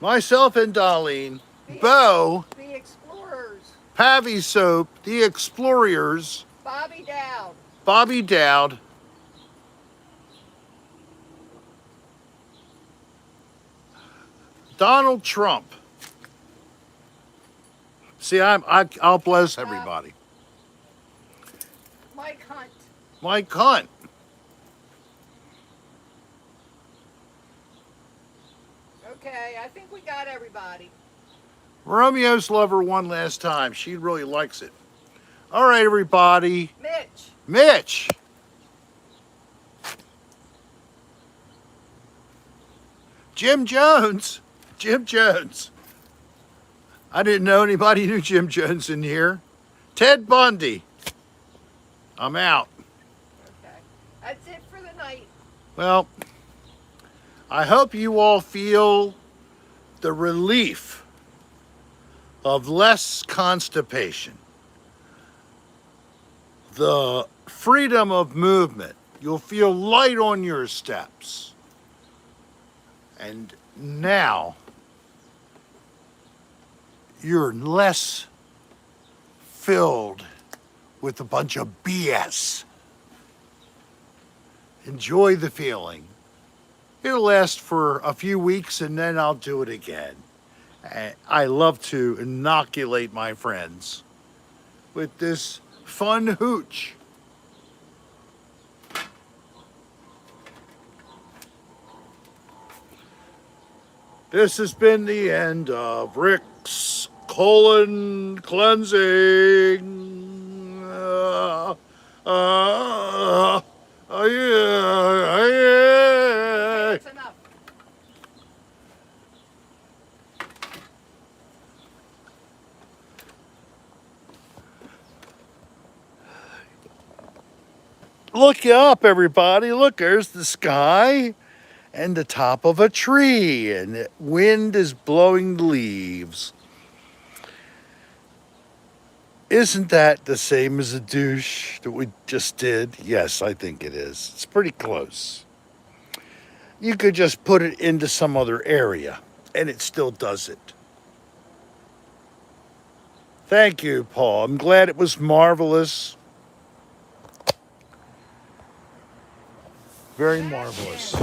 Myself and Darlene. Bo. The Explorers. Pavy Soap. The Explorers. Bobby Dowd. Bobby Dowd. Donald Trump. See, I'll bless everybody. Mike Hunt. Mike Hunt. Okay, I think we got everybody. Romeo's lover one last time. She really likes it. All right, everybody. Mitch. Mitch. Jim Jones. Jim Jones. I didn't know anybody knew Jim Jones in here. Ted Bundy. I'm out. Okay. That's it for the night. Well, I hope you all feel the relief of less constipation. the freedom of movement. You'll feel light on your steps. And now you're less filled with a bunch of BS. Enjoy the feeling. It'll last for a few weeks and then I'll do it again. I love to inoculate my friends with this fun hooch. This has been the end of Rick's colon cleansing. Yeah. That's enough. Look up, everybody. Look, there's the sky and the top of a tree, and the wind is blowing the leaves. Isn't that the same as a douche that we just did? Yes, I think it is. It's pretty close. You could just put it into some other area, and it still does it. Thank you, Paul. I'm glad it was marvelous. Very marvelous.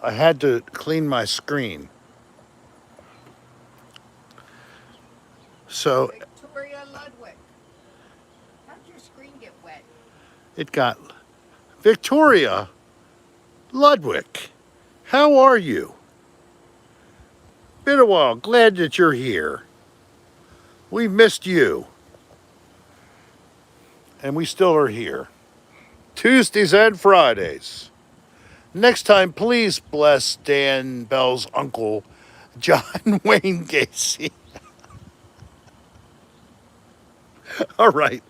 I had to clean my screen. So Victoria Ludwig. How'd your screen get wet? it got Victoria Ludwig. How are you? Been a while. Glad that you're here. We missed you. And we still are here. Tuesdays and Fridays. Next time, please bless Dan Bell's uncle, John Wayne Gacy. All right,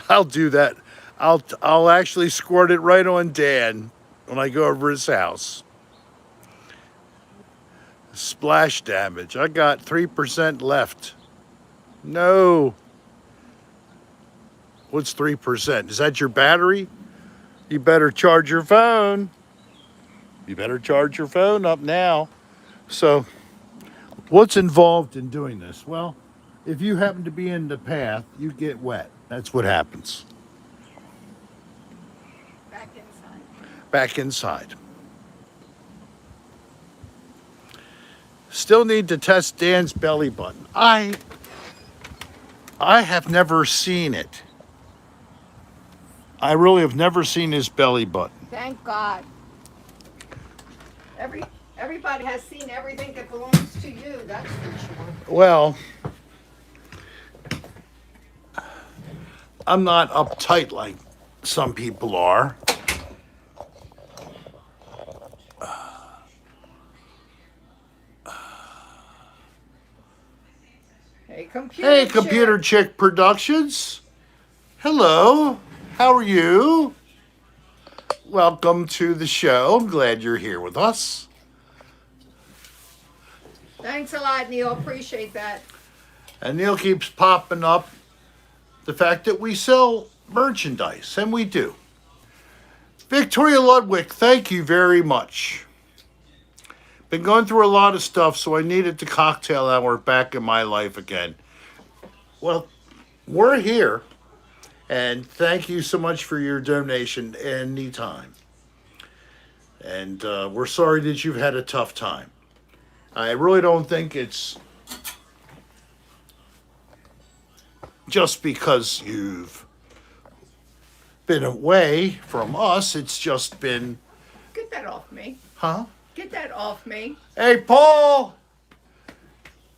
I'll do that. I'll actually squirt it right on Dan when I go over his house. Splash damage. I got 3% left. No. What's 3%? Is that your battery? You better charge your phone. You better charge your phone up now. So, what's involved in doing this? Well, if you happen to be in the path, you get wet. That's what happens. Back inside. Back inside. Still need to test Dan's belly button. I have never seen it. I really have never seen his belly button. Thank God. Everybody has seen everything that belongs to you, that's for sure. Well, I'm not uptight like some people are. Hey, computer. Hey, Computer Chick Productions. Hello. How are you? Welcome to the show. I'm glad you're here with us. Thanks a lot, Neil. Appreciate that. And Neil keeps popping up the fact that we sell merchandise, and we do. Victoria Ludwig, thank you very much. Been going through a lot of stuff, so I needed the cocktail hour back in my life again. Well, we're here, and thank you so much for your donation anytime. And we're sorry that you've had a tough time. I really don't think it's just because you've been away from us. It's just been... Get that off me. Huh? Get that off me. Hey, Paul!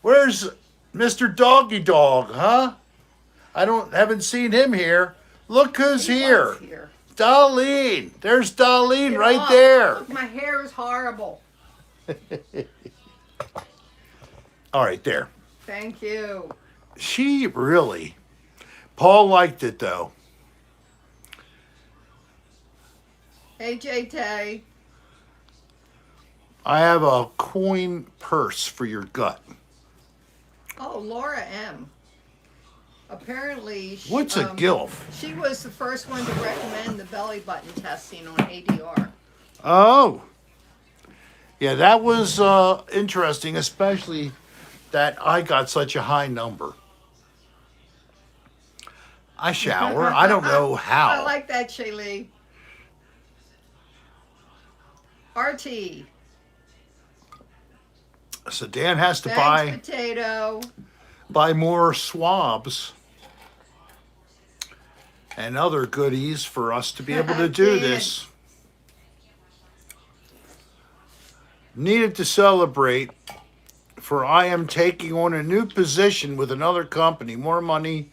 Where's Mr. Doggy Dog, huh? Haven't seen him here. Look who's He here. was here. Darlene. There's Darlene Get right off. there. Look, my hair is horrible. All right, there. Thank you. She really... Paul liked it, though. Hey, JT. I have a coin purse for your gut. Oh, Laura M. Apparently, What's a gilf? she was the first one to recommend the belly button testing on ADR. Oh, yeah, that was interesting, especially that I got such a high number. I shower. I don't know I how. like that, Shaylee. RT. So Dan has to Thanks, potato. buy more swabs and other goodies for us to be able to do Dan. this. Needed to celebrate, for I am taking on a new position with another company. More money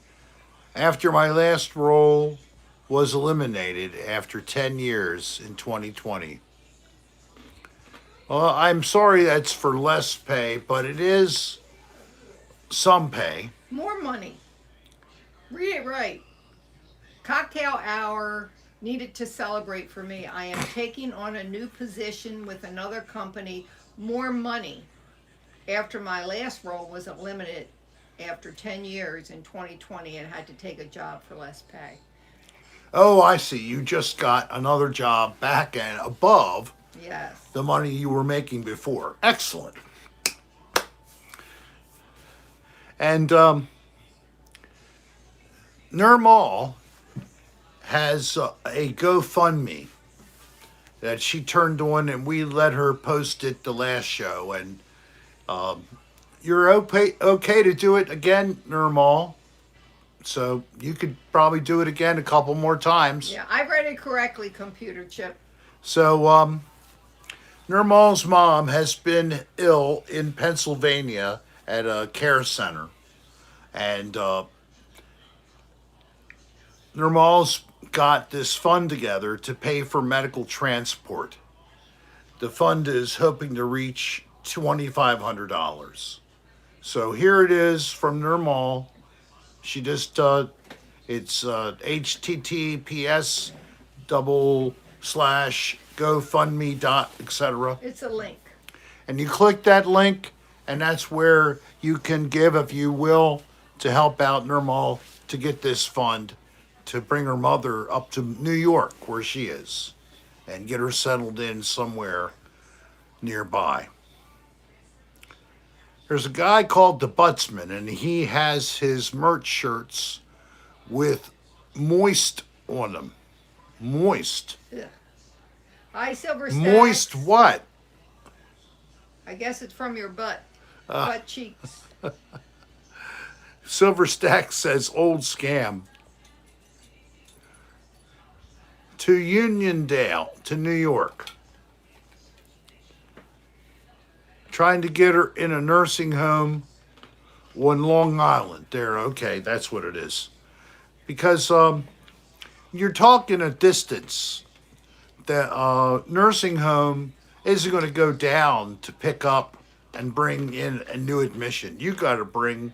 after my last role was eliminated after 10 years in 2020. Well, I'm sorry that's for less pay, but it is some pay. More money. Read it right. Cocktail hour needed to celebrate for me. I am taking on a new position with another company. More money after my last role was eliminated after 10 years in 2020 and had to take a job for less pay. Oh, I see. You just got another job back and above Yes. the money you were making before. Excellent. And Nirmal has a GoFundMe that she turned on, and we let her post it the last show. And you're okay to do it again, Nirmal. So you could probably do it again a couple more times. Yeah, I read it correctly, computer chip. So Nirmal's mom has been ill in Pennsylvania at a care center. And Nirmal's got this fund together to pay for medical transport. The fund is hoping to reach $2,500. So here it is from Nirmal. She just, it's https /GoFundMe etc. It's a link. And you click that link, and that's where you can give, if you will, to help out Nirmal to get this fund to bring her mother up to New York, where she is, and get her settled in somewhere nearby. There's a guy called the Buttsman, and he has his merch shirts with moist on them. Moist. Ugh. Hi, Silver Stacks. Moist what? I guess it's from your butt. Butt cheeks. Silver Stack says old scam. To Uniondale, to New York. Trying to get her in a nursing home on Long Island. There, okay, that's what it is. Because you're talking a distance. The nursing home isn't going to go down to pick up and bring in a new admission. You got to bring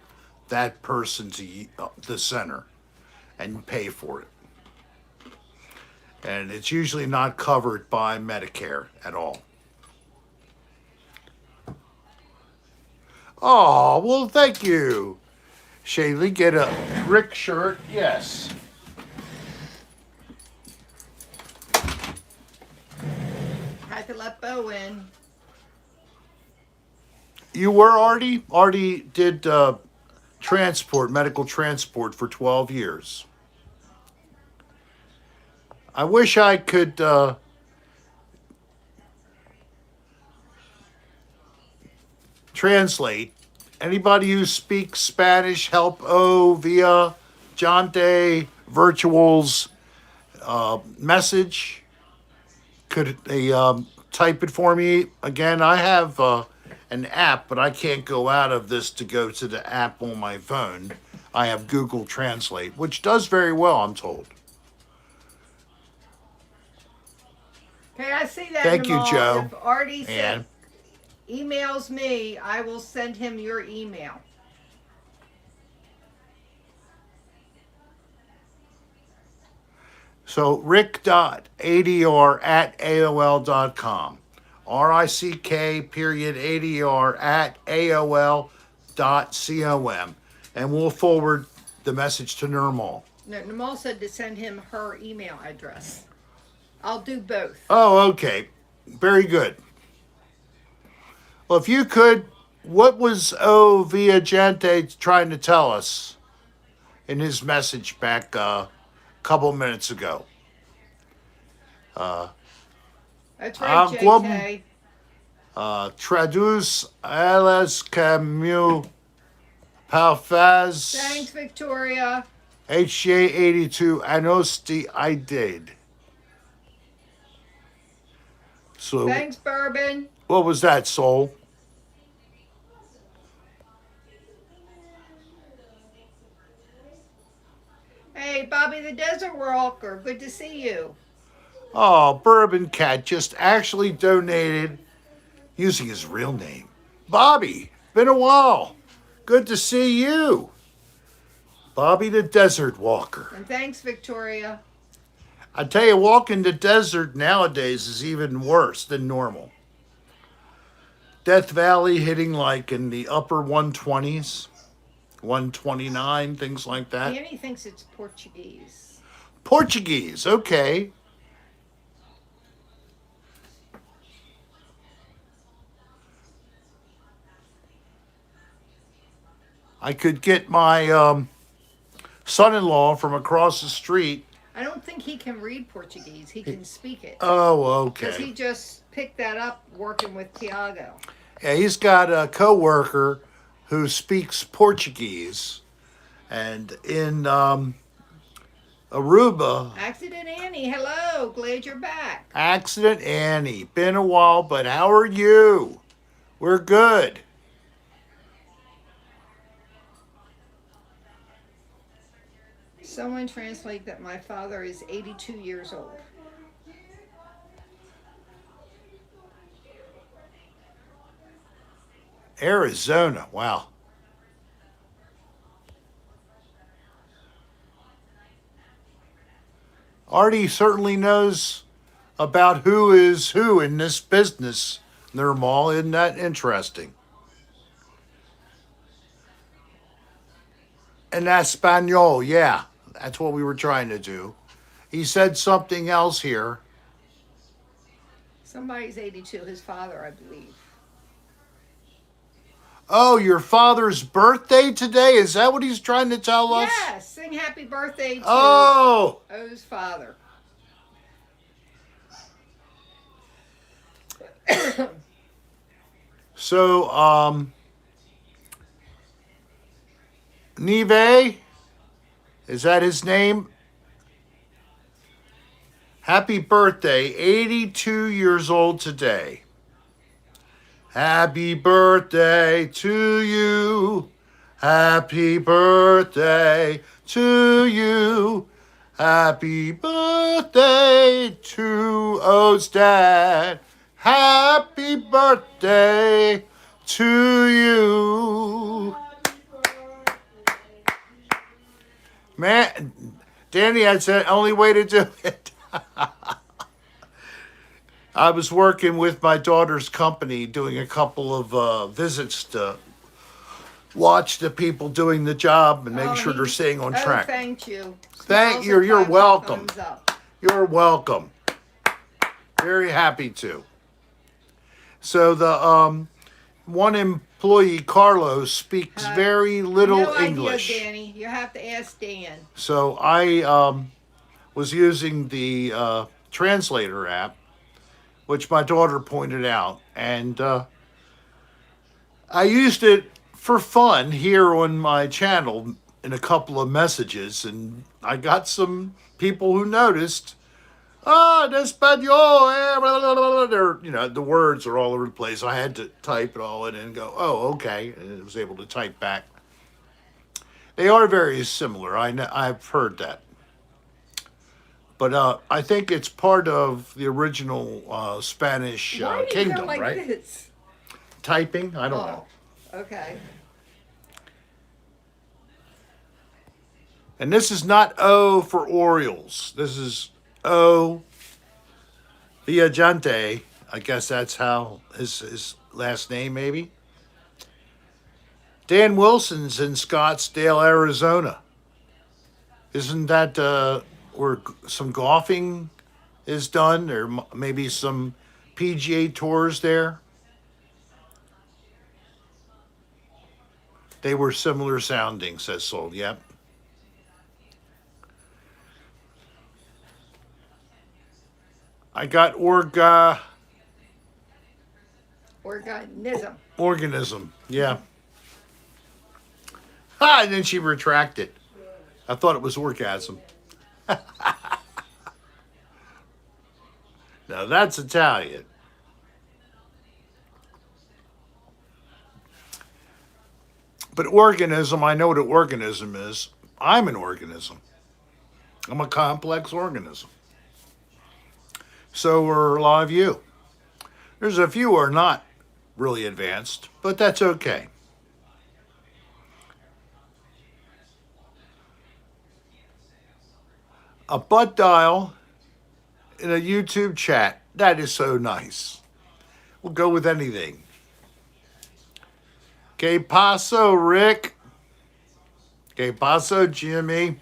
that person to the center and pay for it. And it's usually not covered by Medicare at all. Oh, well, thank you. Shaylee, get a Rick shirt. Yes. Had to let Bo in. You were Artie? Artie did transport, medical transport for 12 years. I wish I could translate. Anybody who speaks Spanish, help via John Day Virtual's message. Could they type it for me? Again, I have an app, but I can't go out of this to go to the app on my phone. I have Google Translate, which does very well, I'm told. Okay, I see that. Thank you, Namal. Joe. If Artie And emails me, I will send him your email. so rick.adr@aol.com. RICK.ADR@AOL.com. And we'll forward the message to Normal? No, Namal said to send him her email address. I'll do both. Oh, okay. Very good. Well, if you could, what was O Viagente trying to tell us in his message back a couple minutes ago? That's right, Aquam- JK. Tradus alias Camus Palfaz Thanks, Victoria. HJ82 Anosti I did. So, Thanks, Bourbon. what was that, Soul? Hey, Bobby the Desert Walker. Good to see you. Oh, Bourbon Cat just actually donated using his real name. Bobby, been a while. Good to see you. Bobby the Desert Walker. And thanks, Victoria. I tell you, walking the desert nowadays is even worse than normal. Death Valley hitting like in the upper 120s, 129, things like that. Danny thinks it's Portuguese. Portuguese, okay. I could get my son-in-law from across the street. I don't think he can read Portuguese. He can speak it. Oh, Because he okay. just picked that up working with Tiago. Yeah, he's got a coworker who speaks Portuguese, and in Aruba, Accident Annie, hello. Glad you're back. Accident Annie. Been a while, but how are you? We're good. Someone translate that my father is 82 years old. Arizona, wow. Artie certainly knows about who is who in this business, Normal. Isn't that interesting? In Espanol, yeah. That's what we were trying to do. He said something else here. Somebody's 82, his father, I believe. Oh, your father's birthday today? Is that what he's trying to tell us? Yes, sing happy birthday to Oh, O's father. so, Nive, is that his name? Happy birthday, 82 years old today. Happy birthday to you. Happy birthday to you. Happy birthday to O's dad. Happy birthday to you. Man, Danny, that's the only way to do it. I was working with my daughter's company doing a couple of visits to watch the people doing the job and make sure they're staying on track. Thank you. Thank Smiles you. and You're thumbs up, welcome. thumbs up. You're welcome. Very happy to. So the one employee, Carlos, speaks very little No English. idea, Danny. You have to ask Dan. So I was using the translator app, which my daughter pointed out, and I used it for fun here on my channel in a couple of messages, and I got some people who noticed. Ah, en español, blah, blah, blah, blah. The words are all over the place. I had to type it all in and go, oh, okay, and I was able to type back. They are very similar. I've heard that. But I think it's part of the original Spanish Why do you kingdom, go like right? this? Typing? I don't know. Okay. And this is not O for Orioles. This is O Viajante. I guess that's how his last name, maybe. Dan Wilson's in Scottsdale, Arizona. Isn't that where some golfing is done, or maybe some PGA tours there? They were similar sounding, says Sol. Yep. I got Organism. organism. Yeah. Ha! And then she retracted. I thought it was orgasm. Now that's Italian. But organism, I know what an organism is. I'm an organism. I'm a complex organism. So are a lot of you. There's a few who are not really advanced, but that's okay. A butt dial in a YouTube chat. That is so nice. We'll go with anything. Que paso, Rick? Que paso, Jimmy?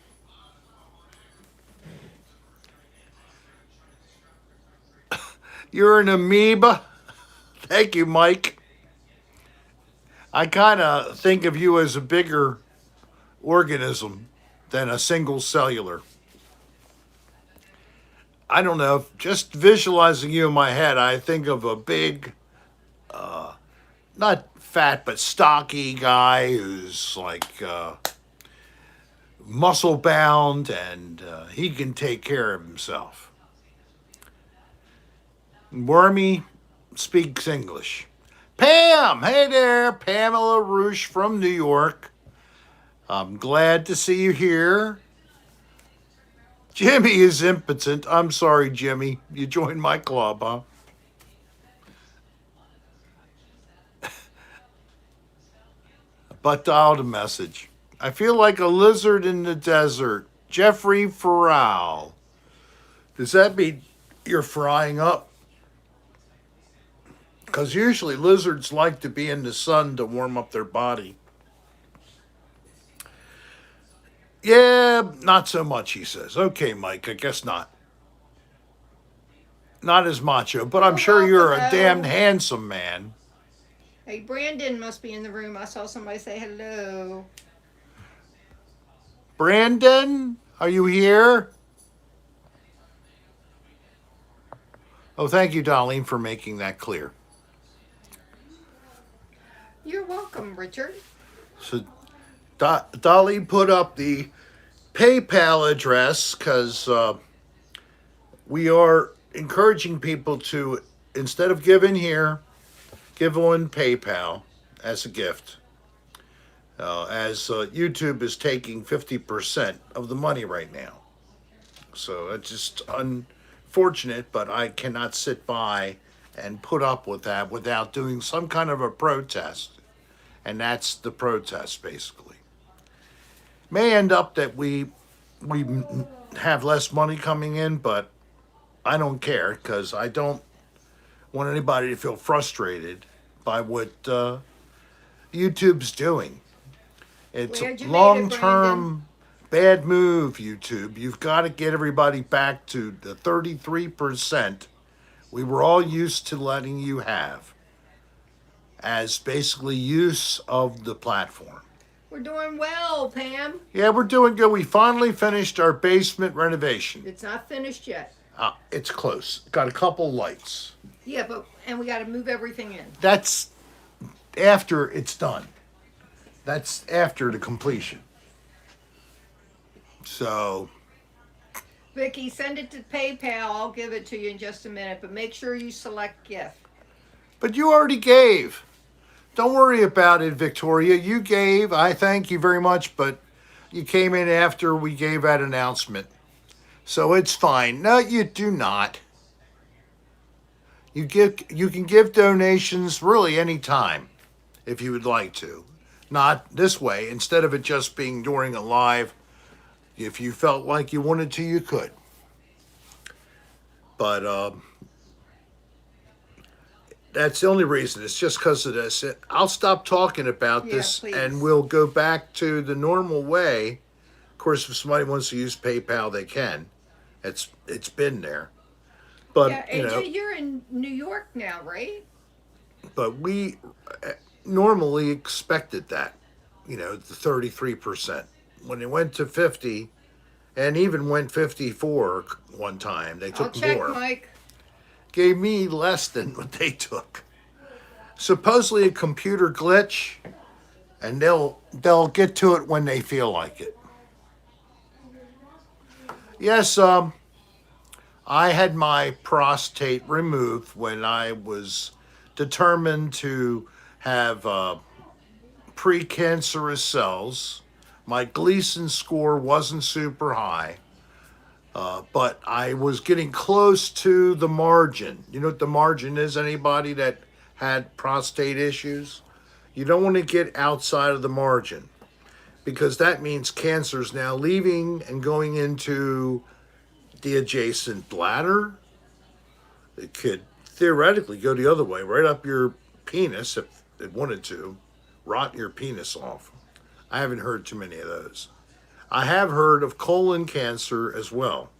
You're an amoeba? Thank you, Mike. I kind of think of you as a bigger organism than a single cellular. I don't know, just visualizing you in my head, I think of a big, not fat, but stocky guy who's like muscle bound and he can take care of himself. Wormy speaks English. Pam! Hey there, Pamela Roosh from New York. I'm glad to see you here. Jimmy is impotent. I'm sorry, Jimmy. You joined my club, huh? But dialed a message. I feel like a lizard in the desert. Jeffrey Farrell. Does that mean you're frying up? Because usually lizards like to be in the sun to warm up their body. Yeah, not so much, he says. Okay, Mike, I guess not. Not as macho, but I'm sure you're a damn handsome man. Hey, Brandon must be in the room. I saw somebody say hello. Brandon, are you here? Oh, thank you, Darlene, for making that clear. You're welcome, Richard. So, Dolly put up the PayPal address because we are encouraging people to, instead of giving here, give on PayPal as a gift. As YouTube is taking 50% of the money right now. So it's just unfortunate, but I cannot sit by and put up with that without doing some kind of a protest. And that's the protest, basically. May end up that we have less money coming in, but I don't care because I don't want anybody to feel frustrated by what YouTube's doing. It's a long-term bad move, YouTube. You've got to get everybody back to the 33% we were all used to letting you have as basically use of the platform. We're doing well, Pam. Yeah, we're doing good. We finally finished our basement renovation. It's not finished yet. It's close. Got a couple lights. Yeah, and we got to move everything in. That's after it's done. That's after the completion. So, Vicky, send it to PayPal. I'll give it to you in just a minute, but make sure you select gift. But you already gave. Don't worry about it, Victoria. You gave. I thank you very much, but you came in after we gave that announcement. So it's fine. No, you do not. You can give donations really any time if you would like to. Not this way. Instead of it just being during a live, if you felt like you wanted to, you could. But that's the only reason. It's just because of this. I'll stop talking about this please. and we'll go back to the normal way course, if somebody wants to use PayPal, they can. It's been there, but Yeah, AJ, you're in New York now, right? but we normally expected that. The 33%. When it went to 50, and even went 54 one time, they I'll took check, more. Mike. Gave me less than what they took. Supposedly a computer glitch, and they'll get to it when they feel like it. Yes, I had my prostate removed when I was determined to have precancerous cells. My Gleason score wasn't super high, but I was getting close to the margin. You know what the margin is? Anybody that had prostate issues? You don't want to get outside of the margin because that means cancer's now leaving and going into the adjacent bladder. It could theoretically go the other way, right up your penis if it wanted to, rot your penis off. I haven't heard too many of those. I have heard of colon cancer as well.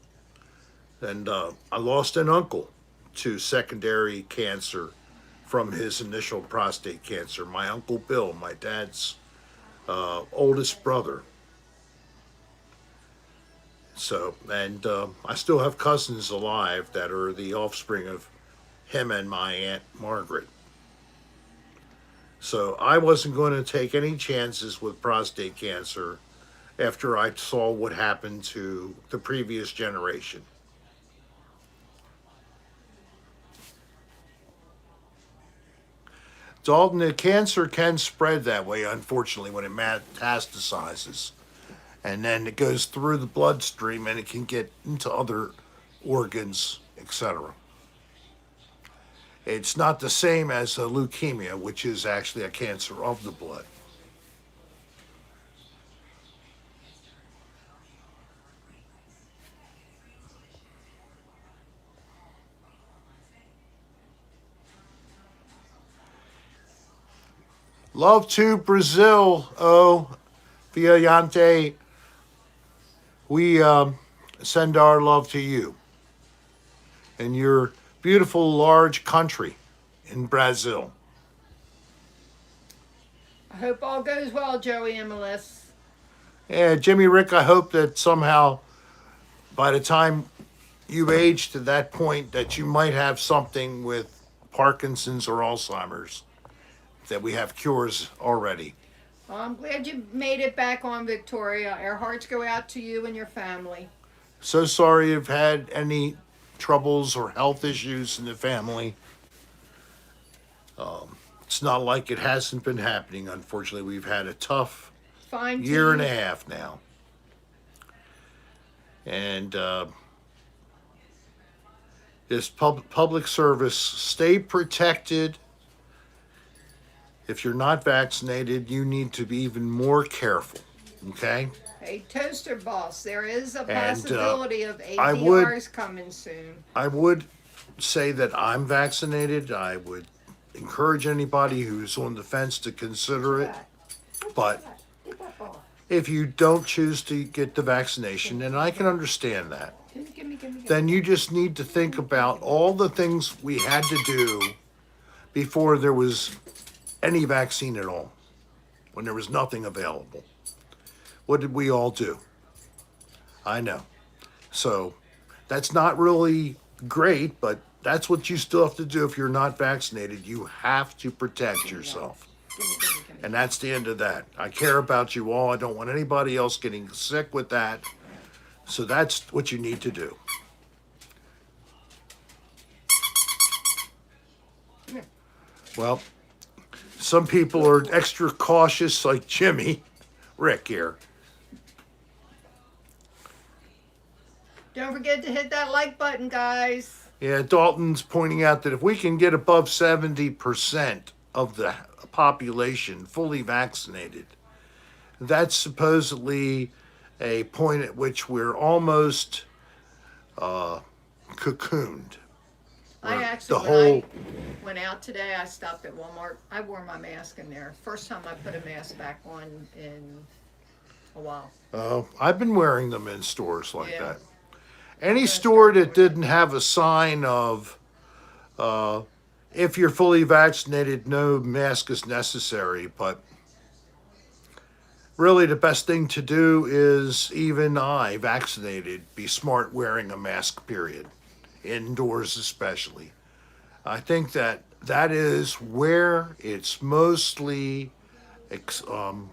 And I lost an uncle to secondary cancer from his initial prostate cancer. My Uncle Bill, my dad's oldest brother. So, and I still have cousins alive that are the offspring of him and my Aunt Margaret. So I wasn't going to take any chances with prostate cancer after I saw what happened to the previous generation. Dalton, the cancer can spread that way, unfortunately, when it metastasizes. And then it goes through the bloodstream and it can get into other organs, etc. It's not the same as a leukemia, which is actually a cancer of the blood. Love to Brazil, oh, Viajante. We send our love to you and your beautiful large country in Brazil. I hope all goes well, Joey and Melissa. Yeah, Jimmy Rick, I hope that somehow by the time you age to that point that you might have something with Parkinson's or Alzheimer's, that we have cures already. Well, I'm glad you made it back on, Victoria. Our hearts go out to you and your family. So sorry you've had any troubles or health issues in the family. It's not like it hasn't been happening. Unfortunately, we've had a tough Fine year and team. a half now. And this public service, stay protected. If you're not vaccinated, you need to be even more careful. Okay? Hey, Toaster Boss, there is a And possibility of I would- APRs coming soon. I would say that I'm vaccinated. I would encourage anybody who's on the fence to consider it. But if you don't choose to get the vaccination, and I can understand that, then you just need to think about all the things we had to do before there was any vaccine at all, when there was nothing available. What did we all do? I know. So that's not really great, but that's what you still have to do if you're not vaccinated. You have to protect yourself. And that's the end of that. I care about you all. I don't want anybody else getting sick with that. So that's what you need to do. Well, some people are extra cautious, like Jimmy, Rick here. Don't forget to hit that like button, guys. Yeah, Dalton's pointing out that if we can get above 70% of the population fully vaccinated, that's supposedly a point at which we're almost cocooned. I actually, the when whole I went out today, I stopped at Walmart. I wore my mask in there. First time I put a mask back on in Oh, wow. I've been wearing them in stores like Yeah. that. Any gonna store start that doing didn't have a sign of, uh, if you're fully vaccinated, no mask is necessary. But really, the best thing to do is, even I, vaccinated, be smart wearing a mask, period. Indoors, especially. I think that that is where it's mostly ex- um,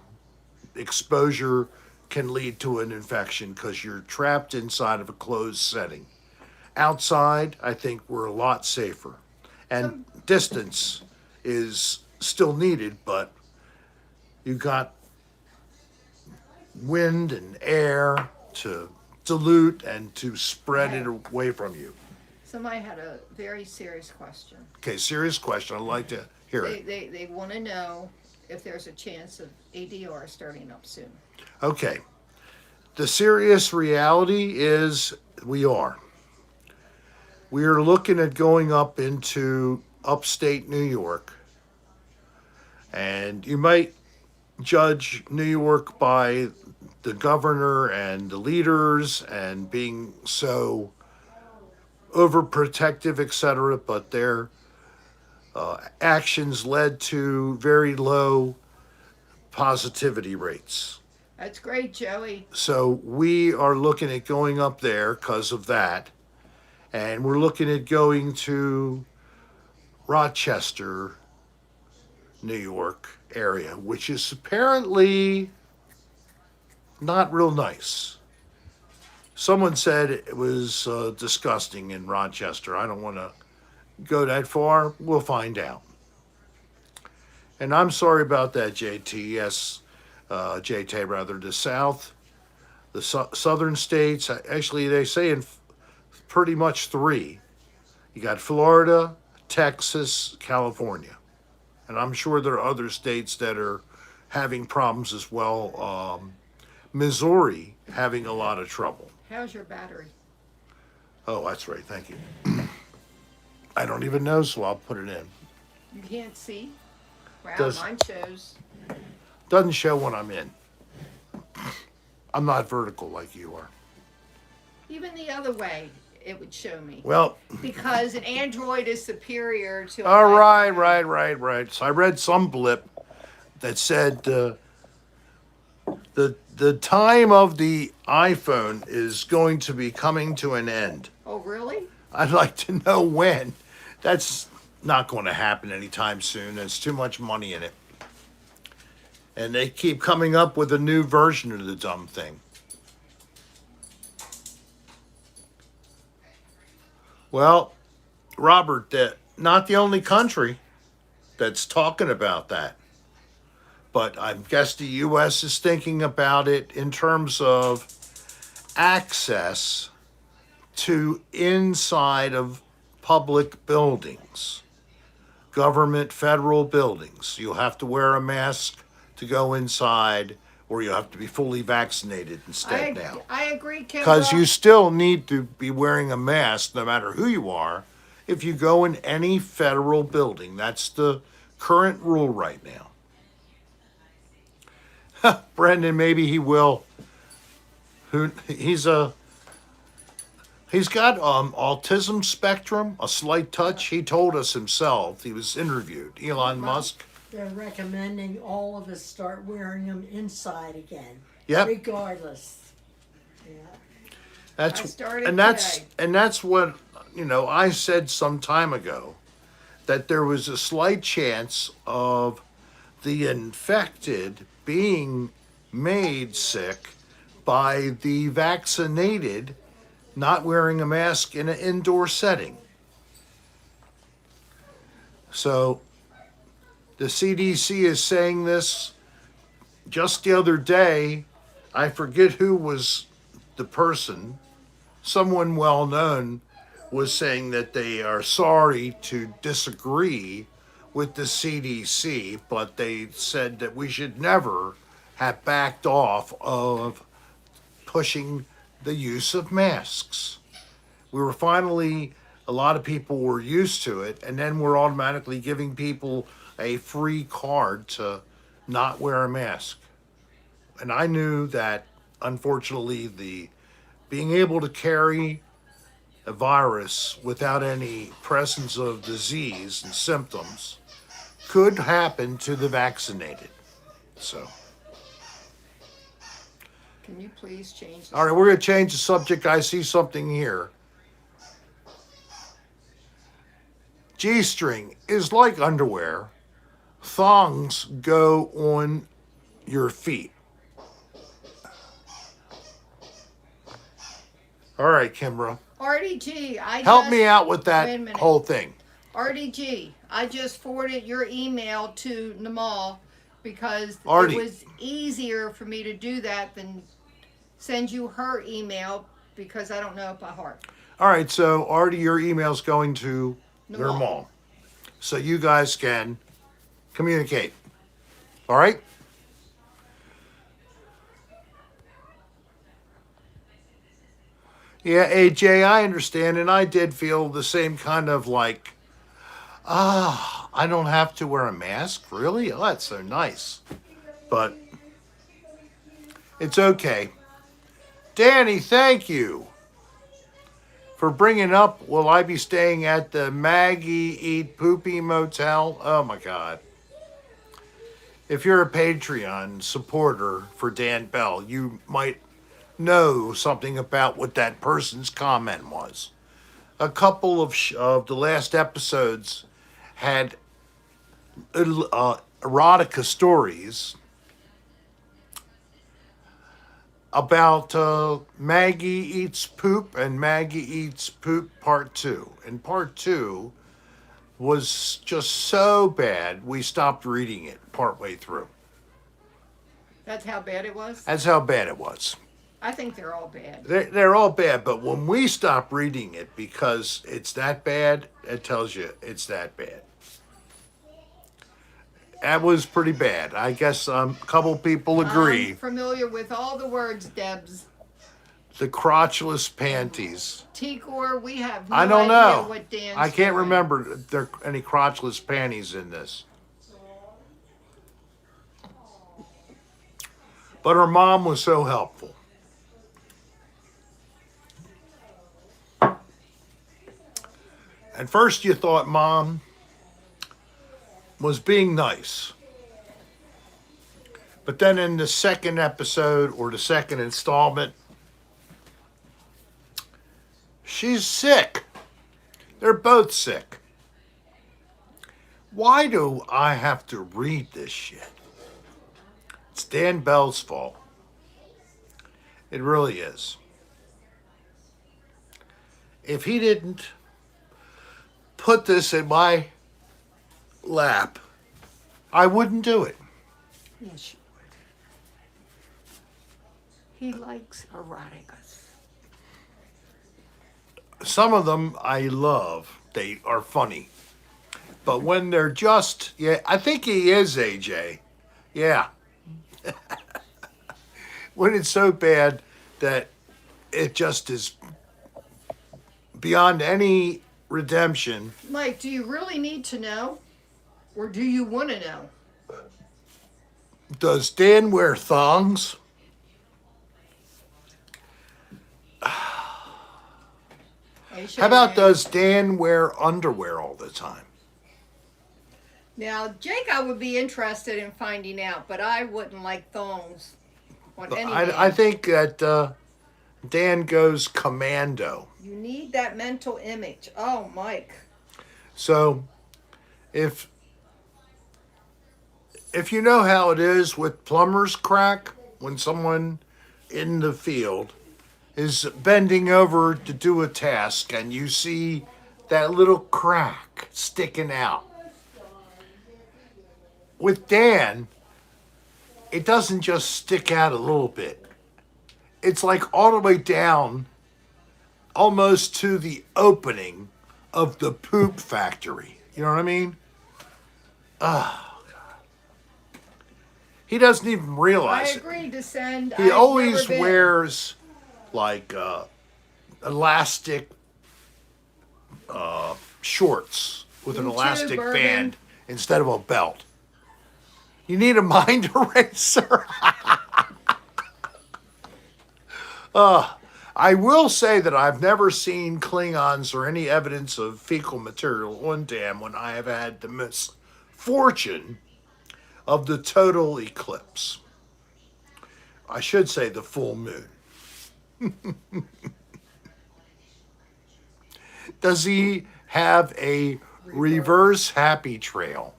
exposure can lead to an infection because you're trapped inside of a closed setting. Outside, I think we're a lot safer. And Some distance is still needed, but you got wind and air to dilute and to spread it away from you. Somebody had a very serious question. Okay, serious question. I'd like to hear They, it. they, they want to know if there's a chance of ADR starting up soon. Okay, the serious reality is we are. We are looking at going up into upstate New York. And you might judge New York by the governor and the leaders and being so overprotective, etc., but their actions led to very low positivity rates. That's great, Joey. So we are looking at going up there because of that. And we're looking at going to Rochester, New York area, which is apparently not real nice. Someone said it was disgusting in Rochester. I don't want to go that far. We'll find out. And I'm sorry about that, JT. Yes, JT, rather. The South, the southern states, actually, they say in pretty much three. You got Florida, Texas, California. And I'm sure there are other states that are having problems as well. Missouri having a lot of trouble. How's your battery? Oh, that's right. Thank you. I don't even know, so I'll put it in. You can't see? Wow, Does- mine shows. Doesn't show when I'm in. I'm not vertical like you are. Even the other way, it would show me. Well, Because an Android is superior to an all right, iPhone. right. So I read some blip that said the time of the iPhone is going to be coming to an end. Oh, really? I'd like to know when. That's not going to happen anytime soon. There's too much money in it. And they keep coming up with a new version of the dumb thing. Well, Robert, that not the only country that's talking about that. But I guess the U.S. is thinking about it in terms of access to inside of public buildings, government, federal buildings. You'll have to wear a mask to go inside, or you'll have to be fully vaccinated instead now. I agree, Kim. Because you still need to be wearing a mask no matter who you are if you go in any federal building. That's the current rule right now. Brendan, maybe he will. He's got autism spectrum, a slight touch. He told us himself. He was interviewed. Elon Musk. They're recommending all of us start wearing them inside again. Yep. Regardless. Yeah. I That's started and that's today. and that's what I said some time ago, that there was a slight chance of the infected being made sick by the vaccinated not wearing a mask in an indoor setting. So the CDC is saying this. Just the other day, I forget who was the person, someone well known was saying that they are sorry to disagree with the CDC, but they said that we should never have backed off of pushing the use of masks. We were finally, a lot of people were used to it, and then we're automatically giving people a free card to not wear a mask. and I knew that unfortunately the being able to carry a virus without any presence of disease and symptoms could happen to the vaccinated. So, Can you please change the all right, we're going to change the subject. I see something here. G-string is like underwear. Thongs go on your feet. All right, Kimbra. RDG, Help me out with wait a that minute. whole thing. RDG, I just forwarded your email to Namal because Artie. it was easier for me to do that than send you her email because I don't know it by heart. All right, so Artie, your email's going to their Namal. mom. So you guys can communicate. All right? Yeah, AJ, I understand, and I did feel the same kind of like, I don't have to wear a mask? Really? Oh, that's so nice. But it's okay. Danny, thank you for bringing up, will I be staying at the Maggie Eat Poopy Motel? Oh, my God. If you're a Patreon supporter for Dan Bell, you might know something about what that person's comment was. A couple of the last episodes had erotica stories about Maggie Eats Poop and Maggie Eats Poop Part 2. And Part 2 was just so bad, we stopped reading it partway through. That's how bad it was? That's how bad it was. I think they're all bad. They're all bad, but when we stop reading it because it's that bad, it tells you it's that bad. That was pretty bad. I guess a couple people agree. I'm familiar with all the words, Debs. The crotchless panties. Tigor, we have no I don't idea know. what Dan's I can't doing. remember if there are any crotchless panties in this. But her mom was so helpful. At first you thought Mom was being nice. But then in the second episode or the second installment, she's sick. They're both sick. Why do I have to read this shit? It's Dan Bell's fault. It really is. If he didn't put this in my lap, I wouldn't do it. Yes, you would. He likes eroticas. Some of them I love. They are funny. But when they're just, yeah, I think he is, AJ. Yeah. When it's so bad that it just is beyond any redemption. Mike, do you really need to know? Or do you want to know? Does Dan wear thongs? How about does Dan wear underwear all the time? Now, Jake, I would be interested in finding out, but I wouldn't like thongs on any man. I think that Dan goes commando. You need that mental image. Oh, Mike. So, if you know how it is with plumber's crack, when someone in the field is bending over to do a task and you see that little crack sticking out. With Dan, it doesn't just stick out a little bit. It's like all the way down almost to the opening of the poop factory. You know what I mean? Oh, God. He doesn't even I realize it. agreed to send. He always wears like elastic shorts with an Me too, elastic Bourbon. band instead of a belt. You need a mind eraser. I will say that I've never seen Klingons or any evidence of fecal material on Dam when I have had the misfortune of the total eclipse. I should say the full moon. Does he have a reverse happy trail?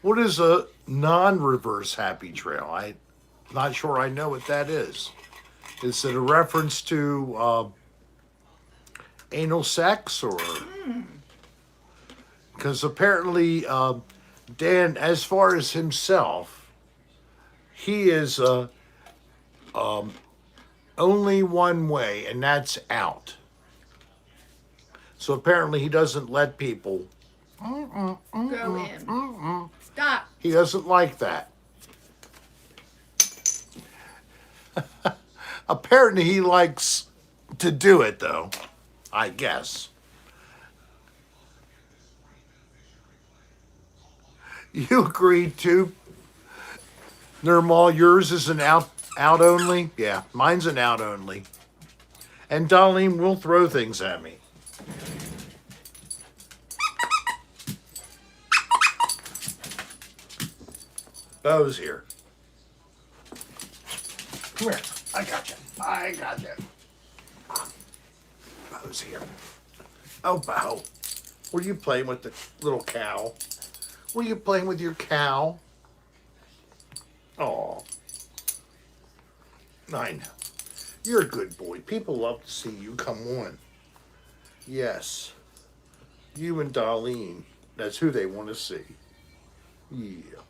What is a non-reverse happy trail? I'm not sure I know what that is. Is it a reference to anal sex or? Because apparently Dan, as far as himself, he is only one way, and that's out. So apparently he doesn't let people. Go in. Stop. He doesn't like that. Apparently he likes to do it, though, I guess. You agreed to. Normal, yours is an out only? Yeah, mine's an out only. And Darlene will throw things at me. Bo's here. Come here. I got you. Bo's here. Oh, Bo. Were you playing with the little cow? Were you playing with your cow? Oh. I know. You're a good boy. People love to see you come on. Yes. You and Darlene. That's who they want to see. Yeah.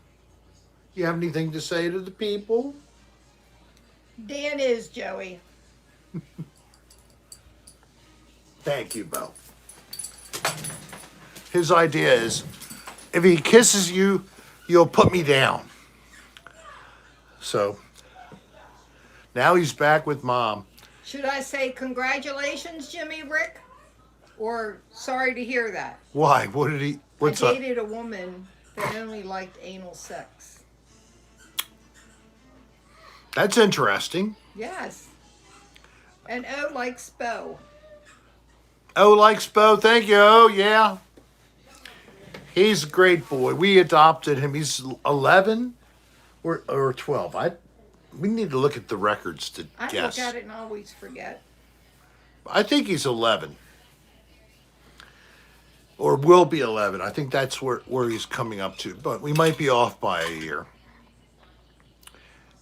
You have anything to say to the people? Dan is Joey. Thank you, Bo. His idea is, if he kisses you, you'll put me down. So, now he's back with Mom. Should I say congratulations, Jimmy Rick? Or sorry to hear that? Why? What did he? What's I up? dated a woman that only liked anal sex. That's interesting. Yes. And O likes Bo. Oh, likes Bo. Thank you. Oh, yeah. He's a great boy. We adopted him. He's 11 or 12. We need to look at the records to I guess. look at it and always forget. I think he's 11. Or will be 11. I think that's where he's coming up to. But we might be off by a year.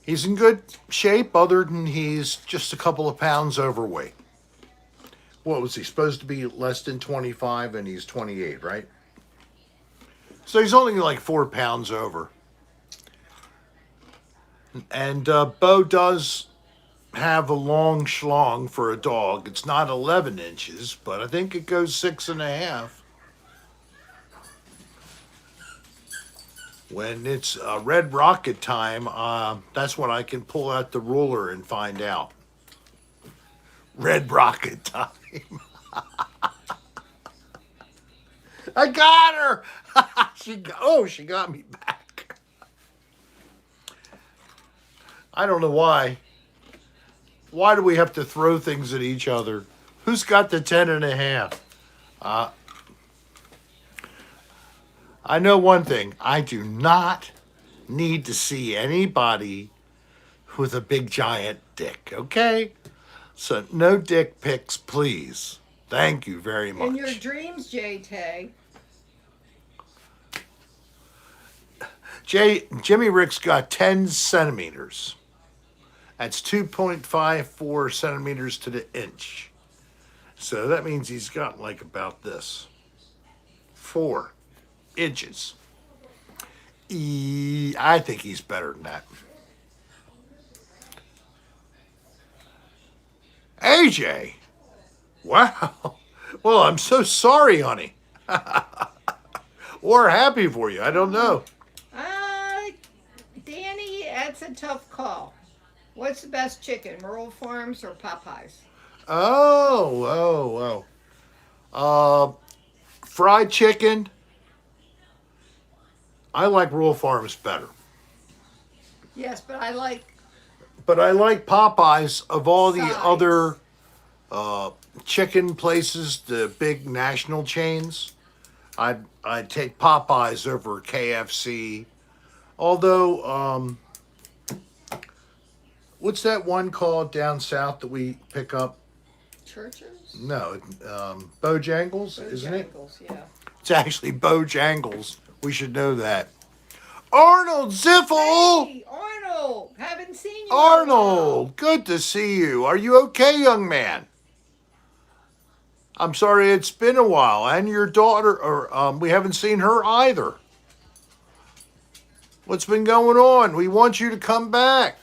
He's in good shape, other than he's just a couple of pounds overweight. What was he supposed to be? Less than 25, and he's 28, right? So he's only like 4 pounds over. And Bo does have a long schlong for a dog. It's not 11 inches, but I think it goes 6.5. When it's red rocket time, that's when I can pull out the ruler and find out. Red rocket time. I got her. She got me back. I don't know why. Why do we have to throw things at each other? Who's got the 10.5? I know one thing. I do not need to see anybody with a big giant dick, okay? So no dick pics, please. Thank you very much. In your dreams, J-Tay. Jimmy Rick's got 10 centimeters. That's 2.54 centimeters to the inch. So that means he's got like about this. 4 inches. I think he's better than that. AJ! Wow. Well, I'm so sorry, honey. Or happy for you. I don't know. Danny, that's a tough call. What's the best chicken, Rural Farms or Popeyes? Oh. Fried chicken. I like Rural Farms better. Yes, but I like But I like Popeyes of all the Sides. other chicken places, the big national chains. I'd take Popeyes over KFC. Although, what's that one called down south that we pick up? Churches? No, Bojangles, isn't it? Bojangles, yeah. It's actually Bojangles. We should know that. Arnold Ziffel! Hey, Arnold! Haven't seen you. in a Arnold, good to see you. Are you okay, young man? I'm sorry it's been a while. And your daughter, or we haven't seen her either. What's been going on? We want you to come back.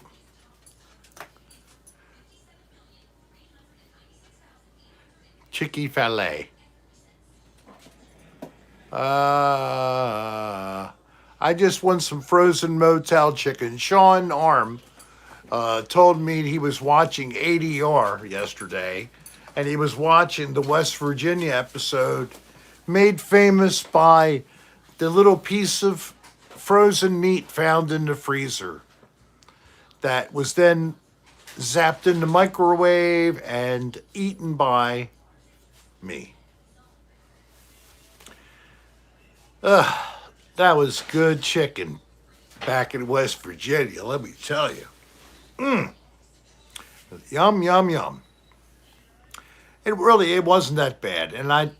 Chicky filet. I just want some frozen motel chicken. Sean Arm told me he was watching ADR yesterday, and he was watching the West Virginia episode made famous by the little piece of frozen meat found in the freezer that was then zapped in the microwave and eaten by me. That was good chicken back in West Virginia, let me tell you. Yum, yum, yum. It wasn't that bad. And I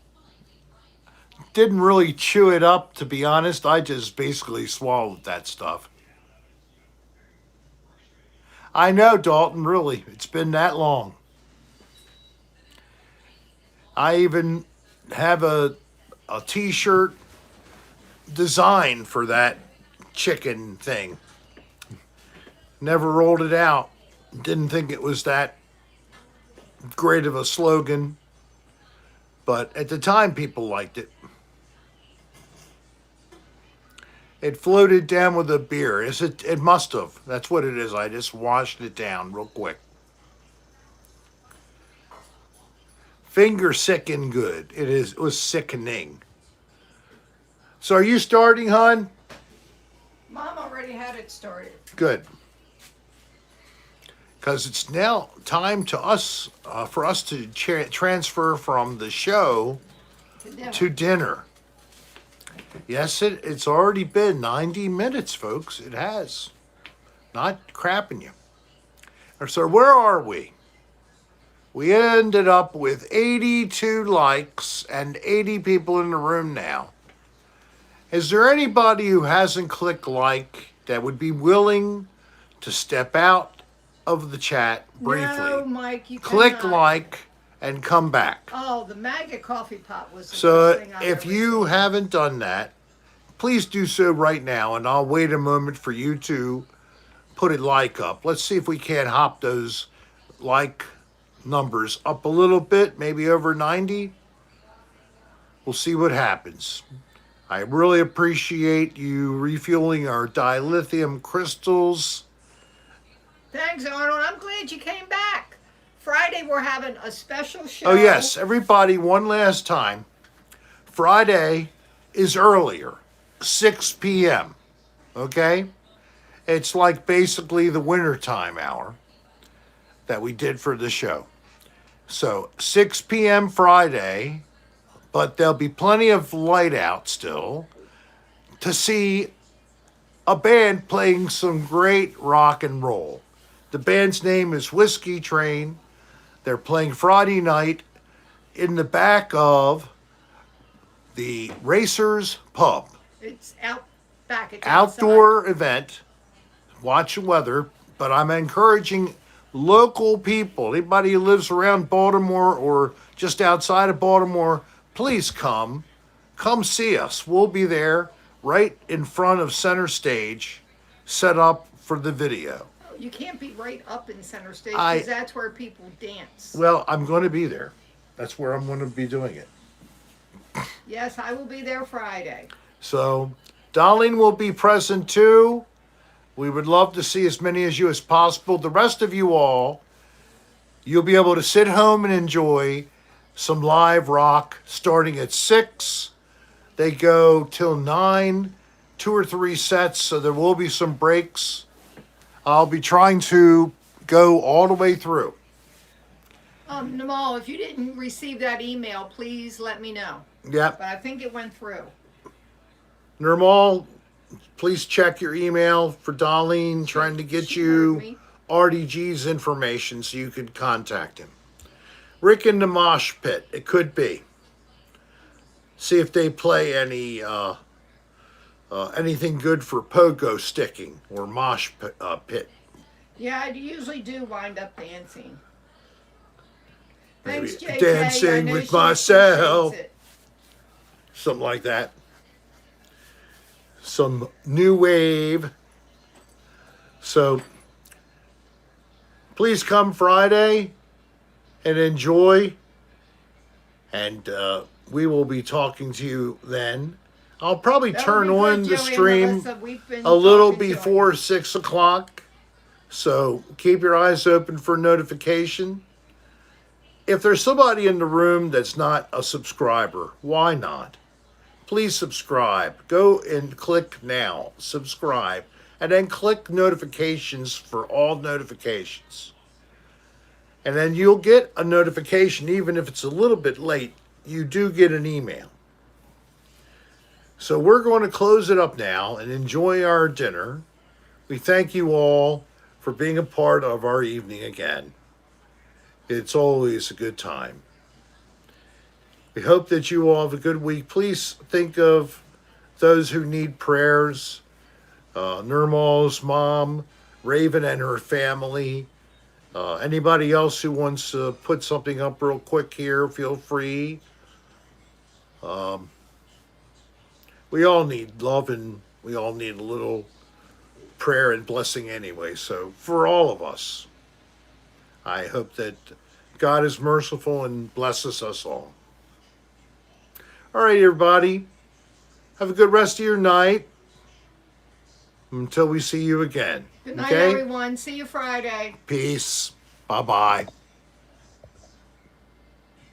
didn't really chew it up, to be honest. I just basically swallowed that stuff. I know, Dalton, really. It's been that long. I even have a t-shirt design for that chicken thing. Never rolled it out. Didn't think it was that great of a slogan. But at the time, people liked it. It floated down with a beer. It must have. That's what it is. I just washed it down real quick. Finger sickin' good. It was sickening. So are you starting, hon? Mom already had it started. Good. Because it's now time to us, for us to transfer from the show to dinner. Yes, it's already been 90 minutes, folks. It has. Not crapping you. So where are we? We ended up with 82 likes and 80 people in the room now. Is there anybody who hasn't clicked like that would be willing to step out of the chat briefly? No, Mike, you Click cannot. like and come back. Oh, the maggot coffee pot was the So best thing I've if ever you seen. haven't done that, please do so right now, and I'll wait a moment for you to put a like up. Let's see if we can't hop those like numbers up a little bit, maybe over 90. We'll see what happens. I really appreciate you refueling our dilithium crystals. Thanks, Arnold. I'm glad you came back. Friday we're having a special show. Oh, yes, everybody, one last time. Friday is earlier, 6 p.m., okay? It's like basically the wintertime hour that we did for the show. So 6 p.m. Friday, but there'll be plenty of light out still to see a band playing some great rock and roll. The band's name is Whiskey Train. They're playing Friday night in the back of the Racers Pub. It's out back. It's Outdoor event. Watch the weather, but I'm encouraging local people, anybody who lives around Baltimore or just outside of Baltimore, please come see us. We'll be there right in front of center stage, set up for the video. You can't be right up in center stage I- because that's where people dance. Well, I'm going to be there. That's where I'm going to be doing it. Yes, I will be there Friday. So, Darlene will be present too. We would love to see as many as you as possible. The rest of you all, you'll be able to sit home and enjoy some live rock starting at 6. They go till 9, 2 or 3 sets, so there will be some breaks. I'll be trying to go all the way through. Namal, if you didn't receive that email, please let me know. Yep. But I think it went through. Nirmal, please check your email for Darlene trying to get She heard you me. RDG's information so you could contact him. Rick in the Mosh Pit, it could be. See if they play anything good for pogo sticking or mosh pit. Yeah, I usually do wind up dancing. Maybe Thanks, JK. dancing I know with she myself. appreciates it. Something like that. Some new wave. So please come Friday and enjoy. And we will be talking to you then. I'll probably That'll turn be good, on the Joey and stream Melissa. We've been a little talking to before 6 o'clock. So keep your eyes open for notification. If there's somebody in the room that's not a subscriber, why not? Please subscribe. Go and click now, subscribe, and then click notifications for all notifications. And then you'll get a notification, even if it's a little bit late, you do get an email. So we're going to close it up now and enjoy our dinner. We thank you all for being a part of our evening again. It's always a good time. We hope that you all have a good week. Please think of those who need prayers. Nirmal's mom, Raven and her family. Anybody else who wants to put something up real quick here, feel free. We all need love and we all need a little prayer and blessing anyway. So for all of us, I hope that God is merciful and blesses us all. All right, everybody. Have a good rest of your night. Until we see you again. Good night, everyone. See you Friday. Peace. Bye-bye.